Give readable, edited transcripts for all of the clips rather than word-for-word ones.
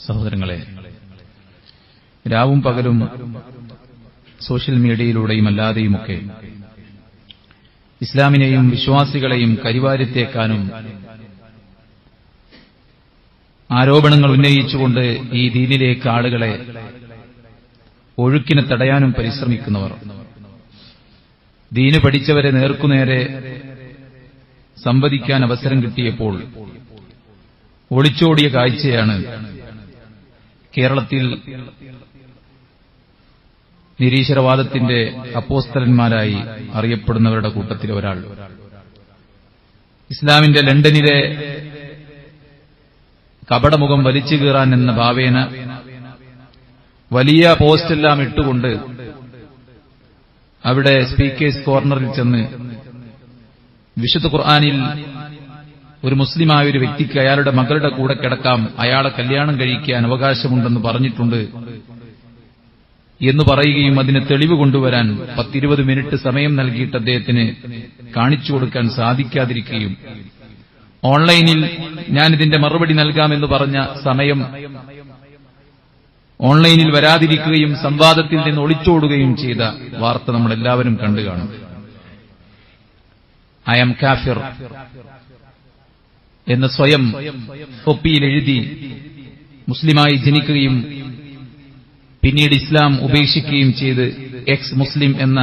സഹോദരങ്ങളെ, രാവും പകലും സോഷ്യൽ മീഡിയയിലൂടെയും അല്ലാതെയുമൊക്കെ ഇസ്ലാമിനെയും വിശ്വാസികളെയും കരിവാരിത്തേക്കാനും ആരോപണങ്ങൾ ഉന്നയിച്ചുകൊണ്ട് ഈ ദീനിലേക്ക് ആളുകളെ ഒഴുക്കിനെ തടയാനും പരിശ്രമിക്കുന്നവർ, ദീന് പഠിച്ചവരെ നേർക്കുനേരെ സംവദിക്കാൻ അവസരം കിട്ടിയപ്പോൾ ഒളിച്ചോടിയ കാഴ്ചയാണ് കേരളത്തിൽ നിരീശ്വരവാദത്തിന്റെ അപ്പോസ്തലന്മാരായി അറിയപ്പെടുന്നവരുടെ കൂട്ടത്തിലെ ഒരാൾ ഇസ്ലാമിന്റെ ലണ്ടനിലെ കപടമുഖം വലിച്ചു കീറാൻ എന്ന ഭാവേന വലിയ പോസ്റ്റെല്ലാം ഇട്ടുകൊണ്ട് അവിടെ സ്പീക്കേഴ്സ് കോർണറിൽ ചെന്ന് വിശുദ്ധ ഖുർആനിൽ ഒരു മുസ്ലിമായ ഒരു വ്യക്തിക്ക് അയാളുടെ മകളുടെ കൂടെ കിടക്കാം, അയാളെ കല്യാണം കഴിക്കാൻ അവകാശമുണ്ടെന്ന് പറഞ്ഞിട്ടുണ്ട് എന്ന് പറയുകയും അതിന് തെളിവ് കൊണ്ടുവരാൻ 10-20 മിനിറ്റ് സമയം നൽകിയിട്ട് അദ്ദേഹത്തിന് കാണിച്ചു കൊടുക്കാൻ സാധിക്കാതിരിക്കുകയും ഓൺലൈനിൽ ഞാനിതിന്റെ മറുപടി നൽകാമെന്ന് പറഞ്ഞ സമയം ഓൺലൈനിൽ വരാതിരിക്കുകയും സംവാദത്തിൽ നിന്ന് ഒളിച്ചോടുകയും ചെയ്ത വാർത്ത നമ്മളെല്ലാവരും കണ്ടു കാണും. ഐ ആം കാഫിർ എന്ന് സ്വയം തൊപ്പിയിൽ എഴുതി മുസ്ലിമായി ജനിക്കുകയും പിന്നീട് ഇസ്ലാം ഉപേക്ഷിക്കുകയും ചെയ്ത് എക്സ് മുസ്ലിം എന്ന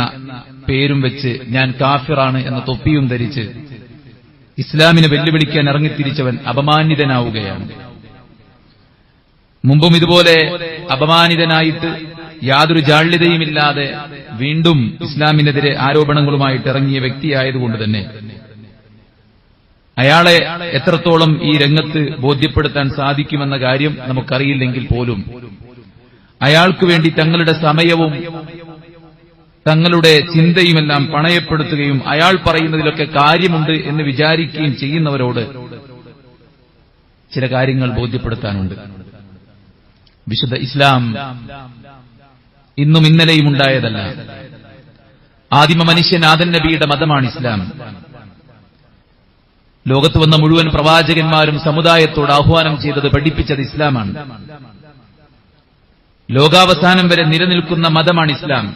പേരും വെച്ച് ഞാൻ കാഫിറാണ് എന്ന തൊപ്പിയും ധരിച്ച് ഇസ്ലാമിനെ വെല്ലുവിളിക്കാൻ ഇറങ്ങിത്തിരിച്ചവൻ അപമാനിതനാവുകയാണ്. മുമ്പും ഇതുപോലെ അപമാനിതനായിട്ട് യാതൊരു ജാള്യതയുമില്ലാതെ വീണ്ടും ഇസ്ലാമിനെതിരെ ആരോപണങ്ങളുമായിട്ട് ഇറങ്ങിയ വ്യക്തിയായതുകൊണ്ട് തന്നെ അയാളെ എത്രത്തോളം ഈ രംഗത്ത് ബോധ്യപ്പെടുത്താൻ സാധിക്കുമെന്ന കാര്യം നമുക്കറിയില്ലെങ്കിൽ പോലും അയാൾക്ക് വേണ്ടി തങ്ങളുടെ സമയവും തങ്ങളുടെ ചിന്തയുമെല്ലാം പണയപ്പെടുത്തുകയും അയാൾ പറയുന്നതിലൊക്കെ കാര്യമുണ്ട് എന്ന് വിചാരിക്കുകയും ചെയ്യുന്നവരോട് ചില കാര്യങ്ങൾ ബോധ്യപ്പെടുത്താനുണ്ട്. വിശുദ്ധ ഇസ്ലാം ഇന്നും ഇന്നലെയും ഉണ്ടായതല്ല. ആദിമ മനുഷ്യൻ ആദം നബിയുടെ മതമാണ് ഇസ്ലാം. ലോകത്ത് വന്ന മുഴുവൻ പ്രവാചകന്മാരും സമുദായത്തോട് ആഹ്വാനം ചെയ്തത്, പഠിപ്പിച്ചത് ഇസ്ലാമാണ്. ലോകാവസാനം വരെ നിലനിൽക്കുന്ന മതമാണ് ഇസ്ലാം.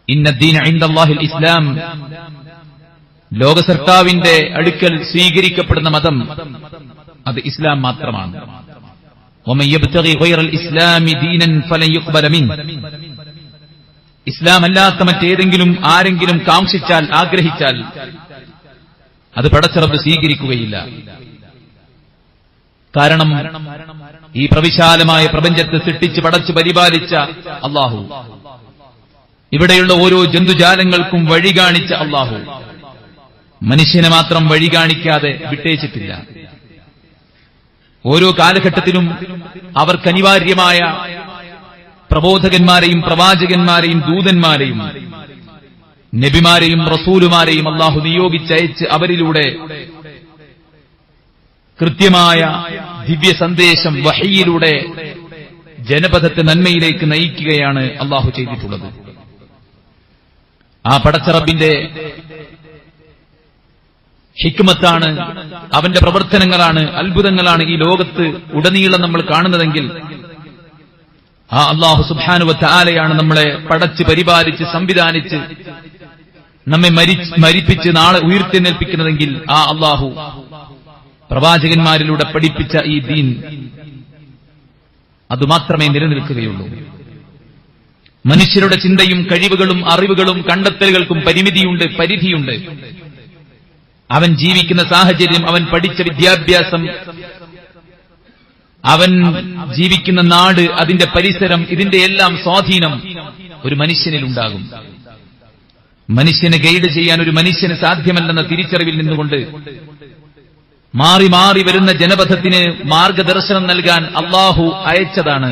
ഇന്നദ്ദീന ഇൻദല്ലാഹിൽ ഇസ്ലാം. ലോകസർക്കാവിന്റെ അടുക്കൽ സ്വീകരിക്കപ്പെടുന്ന മതം അത് ഇസ്ലാം മാത്രമാണ്. വമൻ യബ്തഗി ഗൈറൽ ഇസ്ലാമി ദീനൻ ഫലൻ യുഖ്ബല മിൻഹു. ഇസ്ലാം അല്ലാത്ത മറ്റേതെങ്കിലും ആരെങ്കിലും കാംക്ഷിച്ചാൽ, ആഗ്രഹിച്ചാൽ അത് പടച്ച റബ്ബ് സ്വീകരിക്കുകയില്ല. കാരണം ഈ പ്രവിശാലമായ പ്രപഞ്ചത്തെ സൃഷ്ടിച്ച് പടച്ച് പരിപാലിച്ച അല്ലാഹു, ഇവിടെയുള്ള ഓരോ ജന്തുജാലങ്ങൾക്കും വഴി കാണിച്ച അല്ലാഹു മനുഷ്യനെ മാത്രം വഴി കാണിക്കാതെ വിട്ടേച്ചിട്ടില്ല. ഓരോ കാലഘട്ടത്തിലും അവർക്കനിവാര്യമായ പ്രബോധകന്മാരെയും പ്രവാചകന്മാരെയും ദൂതന്മാരെയും നബിമാരെയും റസൂലുമാരെയും അല്ലാഹു നിയോഗിച്ചയച്ച് അവരിലൂടെ കൃത്യമായ ദിവ്യ സന്ദേശം വഹയിലൂടെ ജനപദത്തെ നന്മയിലേക്ക് നയിക്കുകയാണ് അല്ലാഹു ചെയ്തിട്ടുള്ളത്. ആ പടച്ച റബ്ബിന്റെ ഹിക്മത്താണ്, അവന്റെ പ്രവർത്തനങ്ങളാണ്, അത്ഭുതങ്ങളാണ് ഈ ലോകത്ത് ഉടനീളം നമ്മൾ കാണുന്നതെങ്കിൽ ആ അല്ലാഹു സുബ്ഹാനഹു വ തആലയാണ് നമ്മളെ പടച്ച് പരിപാലിച്ച് സംവിധാനിച്ച് നമ്മെ മരിപ്പിച്ച് നാളെ ഉയർത്തെഴുന്നേൽപ്പിക്കുന്നതെങ്കിൽ ആ അല്ലാഹു പ്രവാചകന്മാരിലൂടെ പഠിപ്പിച്ച ഈ ദീൻ അതുമാത്രമേ നിലനിൽക്കുകയുള്ളൂ. മനുഷ്യരുടെ ചിന്തയും കഴിവുകളും അറിവുകളും കണ്ടെത്തലുകൾക്കും പരിമിതിയുണ്ട്, പരിധിയുണ്ട്. അവൻ ജീവിക്കുന്ന സാഹചര്യം, അവൻ പഠിച്ച വിദ്യാഭ്യാസം, അവൻ ജീവിക്കുന്ന നാട്, അതിന്റെ പരിസരം, ഇതിന്റെ എല്ലാം സ്വാധീനം ഒരു മനുഷ്യനിലുണ്ടാകും. മനുഷ്യനെ ഗൈഡ് ചെയ്യാൻ ഒരു മനുഷ്യന് സാധ്യമല്ലെന്ന തിരിച്ചറിവിൽ നിന്നുകൊണ്ട് മാറി മാറി വരുന്ന ജനപഥത്തിന് മാർഗദർശനം നൽകാൻ അല്ലാഹു അയച്ചതാണ്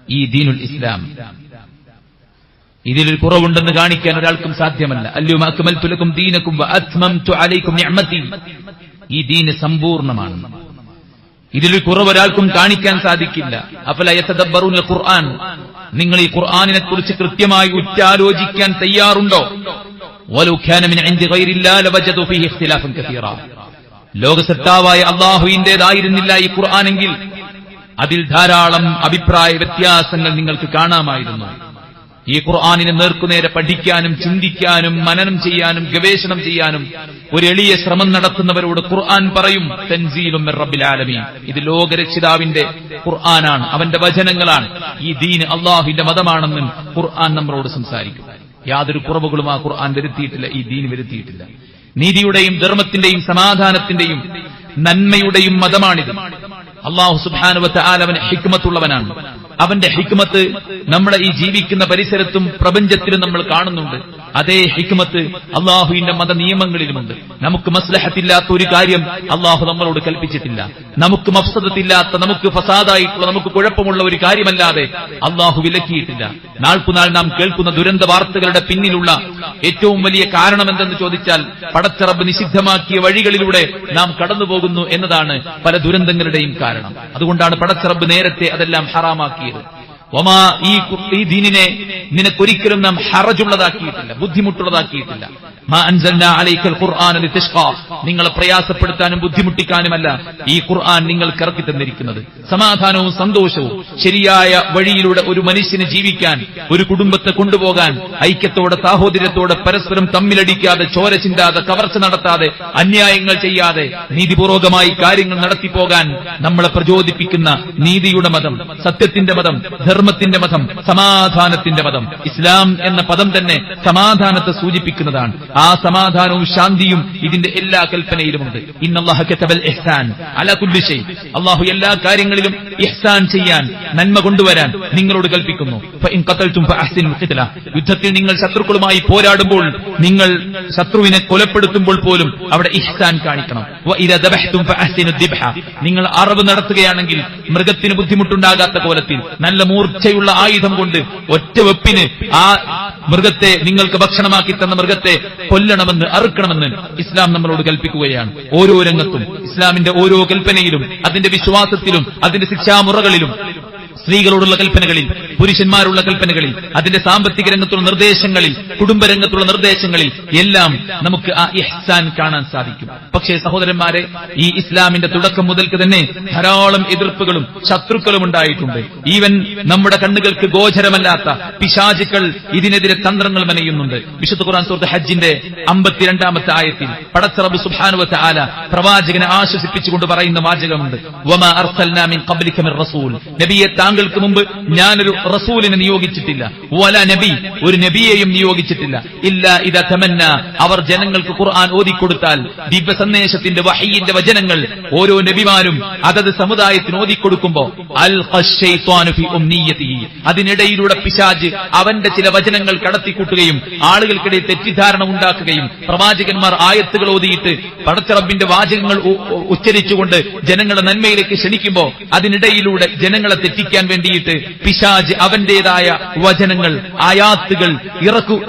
ഈ ദീനുൽ ഇസ്ലാം. ഇതിലൊരു കുറവുണ്ടെന്ന് കാണിക്കാൻ ഒരാൾക്കും സാധ്യമല്ല. അൽയൗമ അക്മൽതു ലക്കും ദീനക്കും വഅത്മംതു അലൈക്കും നിഅമതി. ഈ ദീന് സമ്പൂർണ്ണമാണ്. ഇതിലൊരു കുറവ് ഒരാൾക്കും കാണിക്കാൻ സാധിക്കില്ല. അഫലാ യതദബ്ബറൂനൽ ഖുർആൻ. നിങ്ങൾ ഈ ഖുർആനിനെ കുറിച്ച് കൃത്യമായി ഉറ്റാലോചിക്കാൻ തയ്യാറുണ്ടോ? വലൗ കാന മിൻ ഇൻദി ഗൈരില്ലാ ലവജദു ഫീഹി ഇഖ്തിലാഫൻ കസീറാ. ലോകസത്താവായ അല്ലാഹുവിന്റേതായിരുന്നില്ല ഈ ഖുർആനെങ്കിൽ അതിൽ ധാരാളം അഭിപ്രായ വ്യത്യാസങ്ങൾ നിങ്ങൾക്ക് കാണാമായിരുന്നു. ഈ ഖുർആനിനെ നേർക്കുനേരെ പഠിക്കാനും ചിന്തിക്കാനും മനനം ചെയ്യാനും ഗവേഷണം ചെയ്യാനും ഒരു എളിയ ശ്രമം നടത്തുന്നവരോട് ഖുർആൻ പറയും, തൻസീലും മിർ റബ്ബിൽ ആലമീൻ, ഇത് ലോകരക്ഷിതാവിന്റെ ഖുർആനാണ്, അവന്റെ വചനങ്ങളാണ്, ഈ ദീൻ അള്ളാഹുവിന്റെ മതമാണെന്ന് ഖുർആൻ നമ്മളോട് സംസാരിക്കും. യാതൊരു കുറവുകളും ആ ഖുർആൻ വരുത്തിയിട്ടില്ല, ഈ ദീൻ വരുത്തിയിട്ടില്ല. നീതിയുടെയും ധർമ്മത്തിന്റെയും സമാധാനത്തിന്റെയും നന്മയുടെയും മതമാണിത്. അല്ലാഹു സുബ്ഹാനഹു വ തആല അവൻ ഹിക്മത്തുള്ളവനാണ്. അവന്റെ ഹിക്മത്ത് നമ്മുടെ ഈ ജീവിക്കുന്ന പരിസരത്തും പ്രപഞ്ചത്തിലും നമ്മൾ കാണുന്നുണ്ട്. അതേ ഹിക്മത്ത് അള്ളാഹുവിന്റെ മത നിയമങ്ങളിലുമുണ്ട്. നമുക്ക് മസ്ലഹത്തില്ലാത്ത ഒരു കാര്യം അള്ളാഹു നമ്മളോട് കൽപ്പിച്ചിട്ടില്ല. നമുക്ക് മഫ്സദത്തില്ലാത്ത, നമുക്ക് ഫസാദായിട്ടുള്ള, നമുക്ക് കുഴപ്പമുള്ള ഒരു കാര്യമല്ലാതെ അള്ളാഹു വിലക്കിയിട്ടില്ല. നാൾക്കുനാൾ നാം കേൾക്കുന്ന ദുരന്ത വാർത്തകളുടെ പിന്നിലുള്ള ഏറ്റവും വലിയ കാരണം എന്തെന്ന് ചോദിച്ചാൽ പടച്ച റബ്ബ് നിഷിദ്ധമാക്കിയ വഴികളിലൂടെ നാം കടന്നുപോകുന്നു എന്നതാണ് പല ദുരന്തങ്ങളുടെയും കാരണം. അതുകൊണ്ടാണ് പടച്ച റബ്ബ് നേരത്തെ അതെല്ലാം ഹറാമാക്കിയത്. ഈ ദീനിനെ നിനക്കൊരിക്കലും നാം ഹറജുള്ളതാക്കിയിട്ടില്ല, ബുദ്ധിമുട്ടുള്ളതാക്കിയിട്ടില്ല. മാ അൻസൽനാ അലൈക്കൽ ഖുർആന ലിതഷ്ഖാ, നിങ്ങളെ പ്രയാസപ്പെടുത്താനും ബുദ്ധിമുട്ടിക്കാനുമല്ല ഈ ഖുർആൻ നിങ്ങൾക്ക് ഇറക്കി തന്നിരിക്കുന്നത്. സമാധാനവും സന്തോഷവും ശരിയായ വഴിയിലൂടെ ഒരു മനുഷ്യന് ജീവിക്കാൻ, ഒരു കുടുംബത്തെ കൊണ്ടുപോകാൻ, ഐക്യത്തോടെ സാഹോദര്യത്തോടെ പരസ്പരം തമ്മിലടിക്കാതെ, ചോര ചിന്താതെ, കവർച്ച നടത്താതെ, അന്യായങ്ങൾ ചെയ്യാതെ നീതിപൂർവകമായി കാര്യങ്ങൾ നടത്തിപ്പോകാൻ നമ്മളെ പ്രചോദിപ്പിക്കുന്ന നീതിയുടെ മതം, സത്യത്തിന്റെ മതം, ധർമ്മത്തിന്റെ മതം, സമാധാനത്തിന്റെ മതം. ഇസ്ലാം എന്ന പദം തന്നെ സമാധാനത്തെ സൂചിപ്പിക്കുന്നതാണ്. ആ സമാധാനവും ശാന്തിയും ഇതിന്റെ എല്ലാ കൽപ്പനയിലുമുണ്ട്. ഇന്നല്ലാഹ കതബൽ ഇഹ്സാൻ അലാ കുല്ലി ഷൈ, അല്ലാഹു എല്ലാ കാര്യങ്ങളിലും ഇഹ്സാൻ ചെയ്യാൻ, നന്മ കൊണ്ടുവരാൻ നിങ്ങളോട് കൽപ്പിക്കുന്നു. ഫഇൻ ഖതൽതും ഫഅഹ്സിനുൽ ഖിത്ല, യുദ്ധത്തിൽ നിങ്ങൾ ശത്രുക്കളുമായി പോരാടുമ്പോൾ, നിങ്ങൾ ശത്രുവിനെ കൊലപ്പെടുത്തുമ്പോൾ പോലും അവിടെ ഇഹ്സാൻ കാണിക്കണം. വഇദാ ദബഹ്തും ഫഅഹ്സിനുദ് ദിബ്ഹ, നിങ്ങൾ അറവ് നടത്തുകയാണെങ്കിൽ മൃഗത്തിന് ബുദ്ധിമുട്ടുണ്ടാകാത്ത കോലത്തിൽ നല്ല മൂർച്ചയുള്ള ആയുധം കൊണ്ട് ഒറ്റ വെപ്പിന് ആ മൃഗത്തെ, നിങ്ങൾക്ക് ഭക്ഷണമാക്കി തന്ന മൃഗത്തെ കൊല്ലണമെന്ന്, അറുക്കണമെന്ന് ഇസ്ലാം നമ്മളോട് കൽപ്പിക്കുകയാണ്. ഓരോ രംഗത്തും ഇസ്ലാമിന്റെ ഓരോ കൽപ്പനയിലും, അതിന്റെ വിശ്വാസത്തിലും, അതിന്റെ ശിക്ഷാമുറകളിലും, സ്ത്രീകളോടുള്ള കൽപ്പനകളിൽ, പുരുഷന്മാരുള്ള കൽപ്പനകളിൽ, അതിന്റെ സാമ്പത്തിക രംഗത്തുള്ള നിർദ്ദേശങ്ങളിൽ, കുടുംബരംഗത്തുള്ള നിർദ്ദേശങ്ങളിൽ എല്ലാം നമുക്ക് ആ ഇഹ്സാൻ കാണാൻ സാധിക്കും. പക്ഷേ സഹോദരന്മാരെ, ഈ ഇസ്ലാമിന്റെ തുടക്കം മുതൽക്ക് തന്നെ ധാരാളം എതിർപ്പുകളും ശത്രുക്കളും ഉണ്ടായിട്ടുണ്ട്. ഈവൻ നമ്മുടെ കണ്ണുകൾക്ക് ഗോചരമല്ലാത്ത പിശാചുക്കൾ ഇതിനെതിരെ തന്ത്രങ്ങൾ മെനയുന്നുണ്ട്. വിശുദ്ധ ഖുർആൻ സൂറത്ത് ഹജ്ജിന്റെ 52-ാമത്തെ ആയത്തിൽ പടച്ച റബ്ബ് സുബ്ഹാനഹു വ തആല പ്രവാചകനെ ആശ്വസിപ്പിച്ചുകൊണ്ട് പറയുന്ന വാചകമുണ്ട്, വമാ അർസൽനാ മിൻ ഖബ്ലിക മിർ റസൂൽ, നബിയെ താങ്കൾക്ക് മുമ്പ് ഞാനൊരു റസൂലിനെ നിയോഗിച്ചിട്ടില്ല, വല നബി, ഒരു നബിയെയും നിയോഗിച്ചിട്ടില്ല, ഇല്ലാ ഇദാ തമന്ന, അവർ ജനങ്ങൾക്ക് ഖുർആൻ ഓതിക്കൊടുത്താൽ, ദിവ്യ സന്ദേശത്തിന്റെ വഹയിന്റെ വചനങ്ങൾ ഓരോ നബിമാരും അതത് സമുദായത്തിന് ഓതിക്കൊടുക്കുമ്പോ അൽഖശൈത്വാനു ഫി ഉംനിയതിഹി, അതിനിടയിലൂടെ പിശാച് അവന്റെ ചില വചനങ്ങൾ കടത്തിക്കൂട്ടുകയും ആളുകൾക്കിടയിൽ തെറ്റിദ്ധാരണ ഉണ്ടാക്കുകയും, പ്രവാചകന്മാർ ആയത്തുകൾ ഓതിയിട്ട് പടച്ച റബ്ബിന്റെ വാചകങ്ങൾ ഉച്ചരിച്ചുകൊണ്ട് ജനങ്ങളുടെ നന്മയിലേക്ക് ക്ഷണിക്കുമ്പോൾ അതിനിടയിലൂടെ ജനങ്ങളെ തെറ്റിക്കാൻ വേണ്ടിയിട്ട് പിശാച് അവന്റേതായ വചനങ്ങൾ, ആയാത്തുകൾ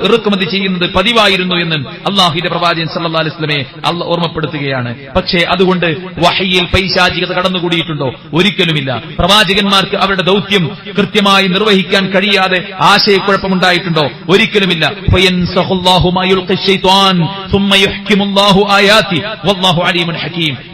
ഇറക്കുമതി ചെയ്യുന്നത് പതിവായിരുന്നു എന്ന് അള്ളാഹുവിന്റെ പ്രവാചകൻ സല്ലല്ലാഹു അലൈഹി വസല്ലമയെ അള്ളാഹ് ഓർമ്മപ്പെടുത്തുകയാണ്. പക്ഷേ അതുകൊണ്ട് വഹയിൽ പൈശാചികത കടന്നുകൂടിയിട്ടുണ്ടോ? ഒരിക്കലുമില്ല. പ്രവാചകന്മാർക്ക് അവരുടെ ദൗത്യം കൃത്യമായി നിർവഹിക്കാൻ കഴിയാതെ ആശയക്കുഴപ്പമുണ്ടായിട്ടുണ്ടോ? ഒരിക്കലുമില്ല.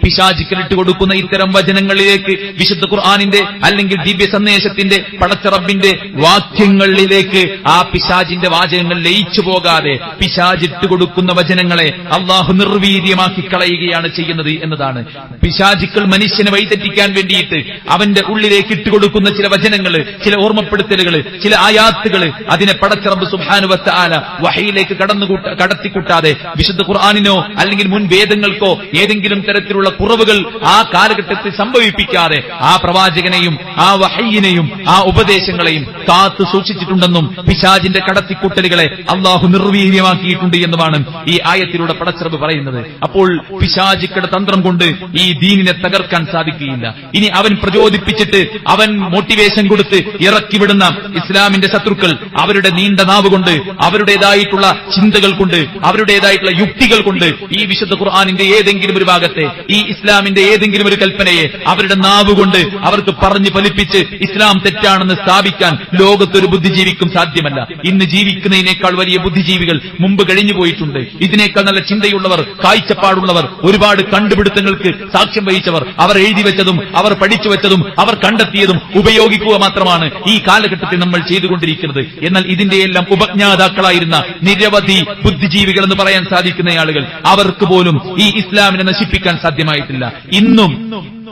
പിശാചിക്കലിട്ട് കൊടുക്കുന്ന ഇത്തരം വചനങ്ങളിലേക്ക്, വിശുദ്ധ ഖുർആനിന്റെ അല്ലെങ്കിൽ ദിവ്യ സന്ദേശത്തിന്റെ പടച്ച റബ്ബിന്റെ വാക്യങ്ങളിലേക്ക് ആ പിശാചിന്റെ വാചകങ്ങൾ ലയിച്ചു പോകാതെ പിശാചിട്ട് കൊടുക്കുന്ന വചനങ്ങളെ അള്ളാഹു നിർവീര്യമാക്കി കളയുകയാണ് ചെയ്യുന്നത് എന്നതാണ്. പിശാചുക്കൾ മനുഷ്യനെ വഴിതെറ്റിക്കാൻ വേണ്ടിയിട്ട് അവന്റെ ഉള്ളിലേക്ക് ഇട്ടുകൊടുക്കുന്ന ചില വചനങ്ങൾ, ചില ഓർമ്മപ്പെടുത്തലുകൾ, ചില ആയാത്തുകൾ, അതിനെ പടച്ച റബ്ബ് സുബ്ഹാനഹു വ തആല വഹയിലേക്ക് കടത്തിക്കൂട്ടാതെ വിശുദ്ധ ഖുർആനിനോ അല്ലെങ്കിൽ മുൻ വേദങ്ങൾക്കോ ഏതെങ്കിലും തരത്തിലുള്ള കുറവുകൾ ആ കാലഘട്ടത്തിൽ സംഭവിപ്പിക്കാതെ ആ പ്രവാചകനെയും ആ വഹയിനെയും ആ ഉപദേശങ്ങളെയും കാത്തു സൂക്ഷിച്ചിട്ടുണ്ടെന്നും പിശാചിന്റെ കടത്തിക്കൂട്ടലുകളെ അള്ളാഹു നിർവീര്യമാക്കിയിട്ടുണ്ട് എന്നുമാണ് ഈ ആയത്തിലൂടെ പടച്ച റബ്ബ് പറയുന്നത്. അപ്പോൾ പിശാചിക്കയുടെ തന്ത്രം കൊണ്ട് ഈ ദീനിനെ തകർക്കാൻ സാധിക്കുകയില്ല. ഇനി അവൻ പ്രചോദിപ്പിച്ചിട്ട്, അവൻ മോട്ടിവേഷൻ കൊടുത്ത് ഇറക്കിവിടുന്ന ഇസ്ലാമിന്റെ ശത്രുക്കൾ അവരുടെ നീണ്ട നാവ് കൊണ്ട്, അവരുടേതായിട്ടുള്ള ചിന്തകൾ കൊണ്ട്, അവരുടേതായിട്ടുള്ള യുക്തികൾ കൊണ്ട് ഈ വിശുദ്ധ ഖുർആനിന്റെ ഏതെങ്കിലും ഒരു ഭാഗത്തെ, ഈ ഇസ്ലാമിന്റെ ഏതെങ്കിലും ഒരു കൽപ്പനയെ അവരുടെ നാവ് കൊണ്ട് അവർക്ക് പറഞ്ഞു ഫലിപ്പിച്ച് ഇസ്ലാം തെറ്റാണെന്ന് സ്ഥാപിക്കാൻ ലോകത്തൊരു ബുദ്ധിജീവിക്കും സാധ്യമല്ല. ഇന്ന് ജീവിക്കുന്നതിനേക്കാൾ വലിയ ബുദ്ധിജീവികൾ മുമ്പ് കഴിഞ്ഞു പോയിട്ടുണ്ട്. ഇതിനേക്കാൾ നല്ല ചിന്തയുള്ളവർ, കാഴ്ചപ്പാടുള്ളവർ, ഒരുപാട് കണ്ടുപിടുത്തങ്ങൾക്ക് സാക്ഷ്യം വഹിച്ചവർ, അവർ എഴുതി വെച്ചതും അവർ പഠിച്ചു വെച്ചതും അവർ കണ്ടെത്തിയതും ഉപയോഗിക്കുക മാത്രമാണ് ഈ കാലഘട്ടത്തിൽ നമ്മൾ ചെയ്തുകൊണ്ടിരിക്കുന്നത്. എന്നാൽ ഇതിന്റെയെല്ലാം ഉപജ്ഞാതാക്കളായിരുന്ന നിരവധി ബുദ്ധിജീവികൾ എന്ന് പറയാൻ സാധിക്കുന്ന ആളുകൾ, അവർക്ക് പോലും ഈ ഇസ്ലാമിനെ നശിപ്പിക്കാൻ സാധ്യമായിട്ടില്ല. ഇന്നും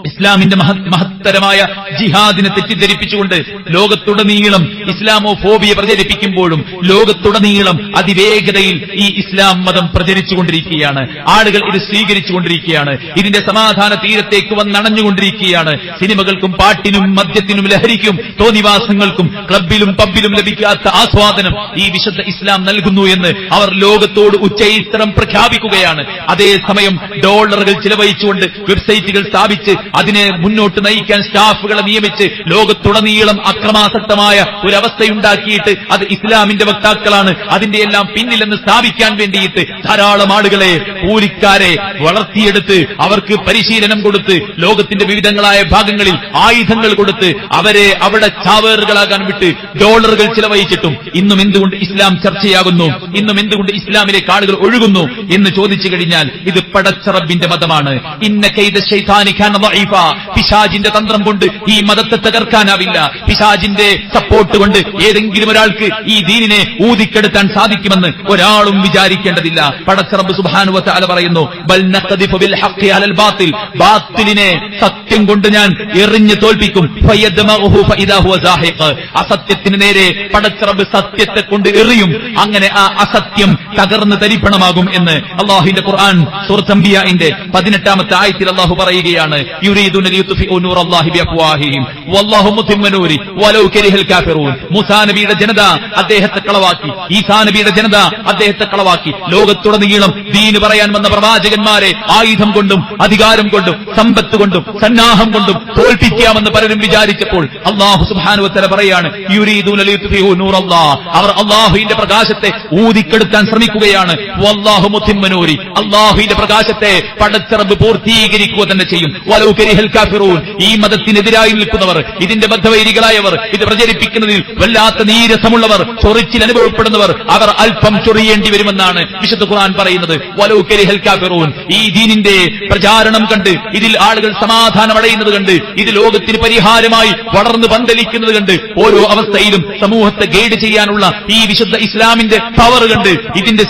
ഇസ്ലാമിന്റെ മഹത്തരമായ ജിഹാദിനെ തെറ്റിദ്ധരിപ്പിച്ചുകൊണ്ട് ലോകത്തുടനീളം ഇസ്ലാമോ ഫോബിയ പ്രചരിപ്പിക്കുമ്പോഴും ലോകത്തുടനീളം അതിവേഗതയിൽ ഈ ഇസ്ലാം മതം പ്രചരിച്ചുകൊണ്ടിരിക്കുകയാണ്. ആളുകൾ ഇത് സ്വീകരിച്ചുകൊണ്ടിരിക്കുകയാണ്. ഇതിന്റെ സമാധാന തീരത്തേക്ക് വന്നണഞ്ഞുകൊണ്ടിരിക്കുകയാണ്. സിനിമകൾക്കും പാട്ടിനും മദ്യത്തിനും ലഹരിക്കും തോന്നിവാസങ്ങൾക്കും ക്ലബിലും പബ്ബിലും ലഭിക്കാത്ത ആസ്വാദനം ഈ വിശുദ്ധ ഇസ്ലാം നൽകുന്നു എന്ന് അവർ ലോകത്തോട് ഉച്ചയിത്തരം പ്രഖ്യാപിക്കുകയാണ്. അതേസമയം ഡോളറുകൾ ചിലവഴിച്ചുകൊണ്ട് വെബ്സൈറ്റുകൾ സ്ഥാപിച്ച് അതിനെ മുന്നോട്ട് നയിക്കാൻ സ്റ്റാഫുകളെ നിയമിച്ച് ലോകത്തുടനീളം അക്രമാസക്തമായ ഒരവസ്ഥയുണ്ടാക്കിയിട്ട് അത് ഇസ്ലാമിന്റെ വക്താക്കളാണ് അതിന്റെ എല്ലാം പിന്നിലെന്ന് സ്ഥാപിക്കാൻ വേണ്ടിയിട്ട് ധാരാളം ആളുകളെ, കൂലിക്കാരെ വളർത്തിയെടുത്ത് അവർക്ക് പരിശീലനം കൊടുത്ത് ലോകത്തിന്റെ വിവിധങ്ങളായ ഭാഗങ്ങളിൽ ആയുധങ്ങൾ കൊടുത്ത് അവരെ അവിടെ ചാവേറുകളാകാൻ വിട്ട് ഡോളറുകൾ ചിലവഴിച്ചിട്ടും ഇന്നും എന്തുകൊണ്ട് ഇസ്ലാം ചർച്ചയാകുന്നു, ഇന്നും എന്തുകൊണ്ട് ഇസ്ലാമിലേക്ക് ആളുകൾ ഒഴുകുന്നു എന്ന് ചോദിച്ചു കഴിഞ്ഞാൽ ഇത് പടച്ച റബ്ബിന്റെ മതമാണ്. ഇന്ന കൈദ ശൈത്താനി കാന ദഈഫ. പിശാചിന്റെ തന്ത്രം കൊണ്ട് ഈ മതത്തെ തകർക്കാനാവില്ല. പിശാചിന്റെ സപ്പോർട്ട് കൊണ്ട് ഏതെങ്കിലും ഒരാൾക്ക് ഈ ദീനിനെ ഊതിക്കെടുത്താൻ സാധിക്കുമെന്ന് ഒരാളും വിചാരിക്കേണ്ടതില്ല. പടച്ച റബ്ബ് സുബ്ഹാനഹു വ തആല പറയുന്നു, ബൽ നഖദിഫു ബിൽ ഹഖ്ഖി അലൽ ബാത്തിൽ. ബാത്തിലിനെ സത്യം കൊണ്ട് ഞാൻ എറിഞ്ഞു തോൽപ്പിക്കും. ഫയദ്മഉഹു ഫഇദാ ഹുവ സാഹിഖ്. അസത്യത്തിന് നേരെ പടച്ച റബ്ബ് സത്യത്തെ കൊണ്ട് എറിയും. അങ്ങനെ ആ അസത്യം തകർന്ന് തരിപ്പണമാകും എന്ന് അല്ലാഹുവിന്റെ ഖുർആൻ സൂറത്തുൽ അംബിയാഇന്റെ 18-ാമത്തെ ആയത്തിൽ അല്ലാഹു പറയുകയാണ്, യുരീദുന ലിയുത്ഫിഉ നൂറല്ലാഹി ബിഅഫ്വാഹിഹിം വല്ലാഹു മുതിമ്മു നൂരി വലൗ കരിഹൽ കാഫിറൂൻ. മൂസാ നബിയുടെ ജനത അദ്ദേഹത്തെ കളവാക്കി, ഈസാ നബിയുടെ ജനത അദ്ദേഹത്തെ കളവാക്കി. ലോകത്തുടനീളം ദീന് പറയാൻ വന്ന പ്രവാചകന്മാരെ ആയുധം കൊണ്ടും അധികാരം കൊണ്ടും സമ്പത്ത് കൊണ്ടും സന്നാഹം കൊണ്ടും തോൽപ്പിക്കാമെന്ന് പലരും വിചാരിച്ചപ്പോൾ അല്ലാഹു സുബ്ഹാനഹു വ തആല പറയാണ്, യുരീദുന ലിയുത്ഫിഉ നൂറല്ലാഹ്. അവർ അല്ലാഹുവിന്റെ പ്രകാശത്തെ ഊതിക്കെടുത്താൻ ശ്രമിക്കുകയാണ്. വല്ലാഹു മുതിമ്മു നൂരി. അല്ലാഹുവിന്റെ പ്രകാശത്തെ പടച്ച റബ്ബ് പൂർത്തീകരിക്കുക തന്നെ ചെയ്യും. വലൗ കരിഹൽ കാഫിറൂൻ. ഈ മതത്തിനെതിരായി നിൽക്കുന്നവർ, ഇതിന്റെ ബദ്ധവൈരികളായവർ, ഇത് പ്രചരിപ്പിക്കുന്നതിൽ വല്ലാത്ത നീരസമുള്ളവർ, ചൊറിച്ചിൽ അനുഭവപ്പെടുന്നവർ, അവർ അല്പം ചൊറിയേണ്ടി വരുമെന്നാണ് വിശുദ്ധ ഖുർആൻ പറയുന്നത്. വലൗ കരിഹൽ കാഫിറൂൻ. ഈ ദീനിന്റെ പ്രചാരണം കണ്ട്, ഇതിൽ ആളുകൾ സമാധാനമടയുന്നത് കണ്ട്, ഇത് ലോകത്തിന് പരിഹാരമായി വളർന്നു പന്തലിക്കുന്നത് കണ്ട്, ഓരോ അവസ്ഥയിലും സമൂഹത്തെ ഗൈഡ് ചെയ്യാനുള്ള ഈ വിശുദ്ധ ഇസ്ലാമിന്റെ പവർ കണ്ട് ഇതിന്റെ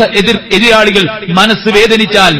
എതിരാളികൾ മനസ്സ് വേദനിച്ചാൽ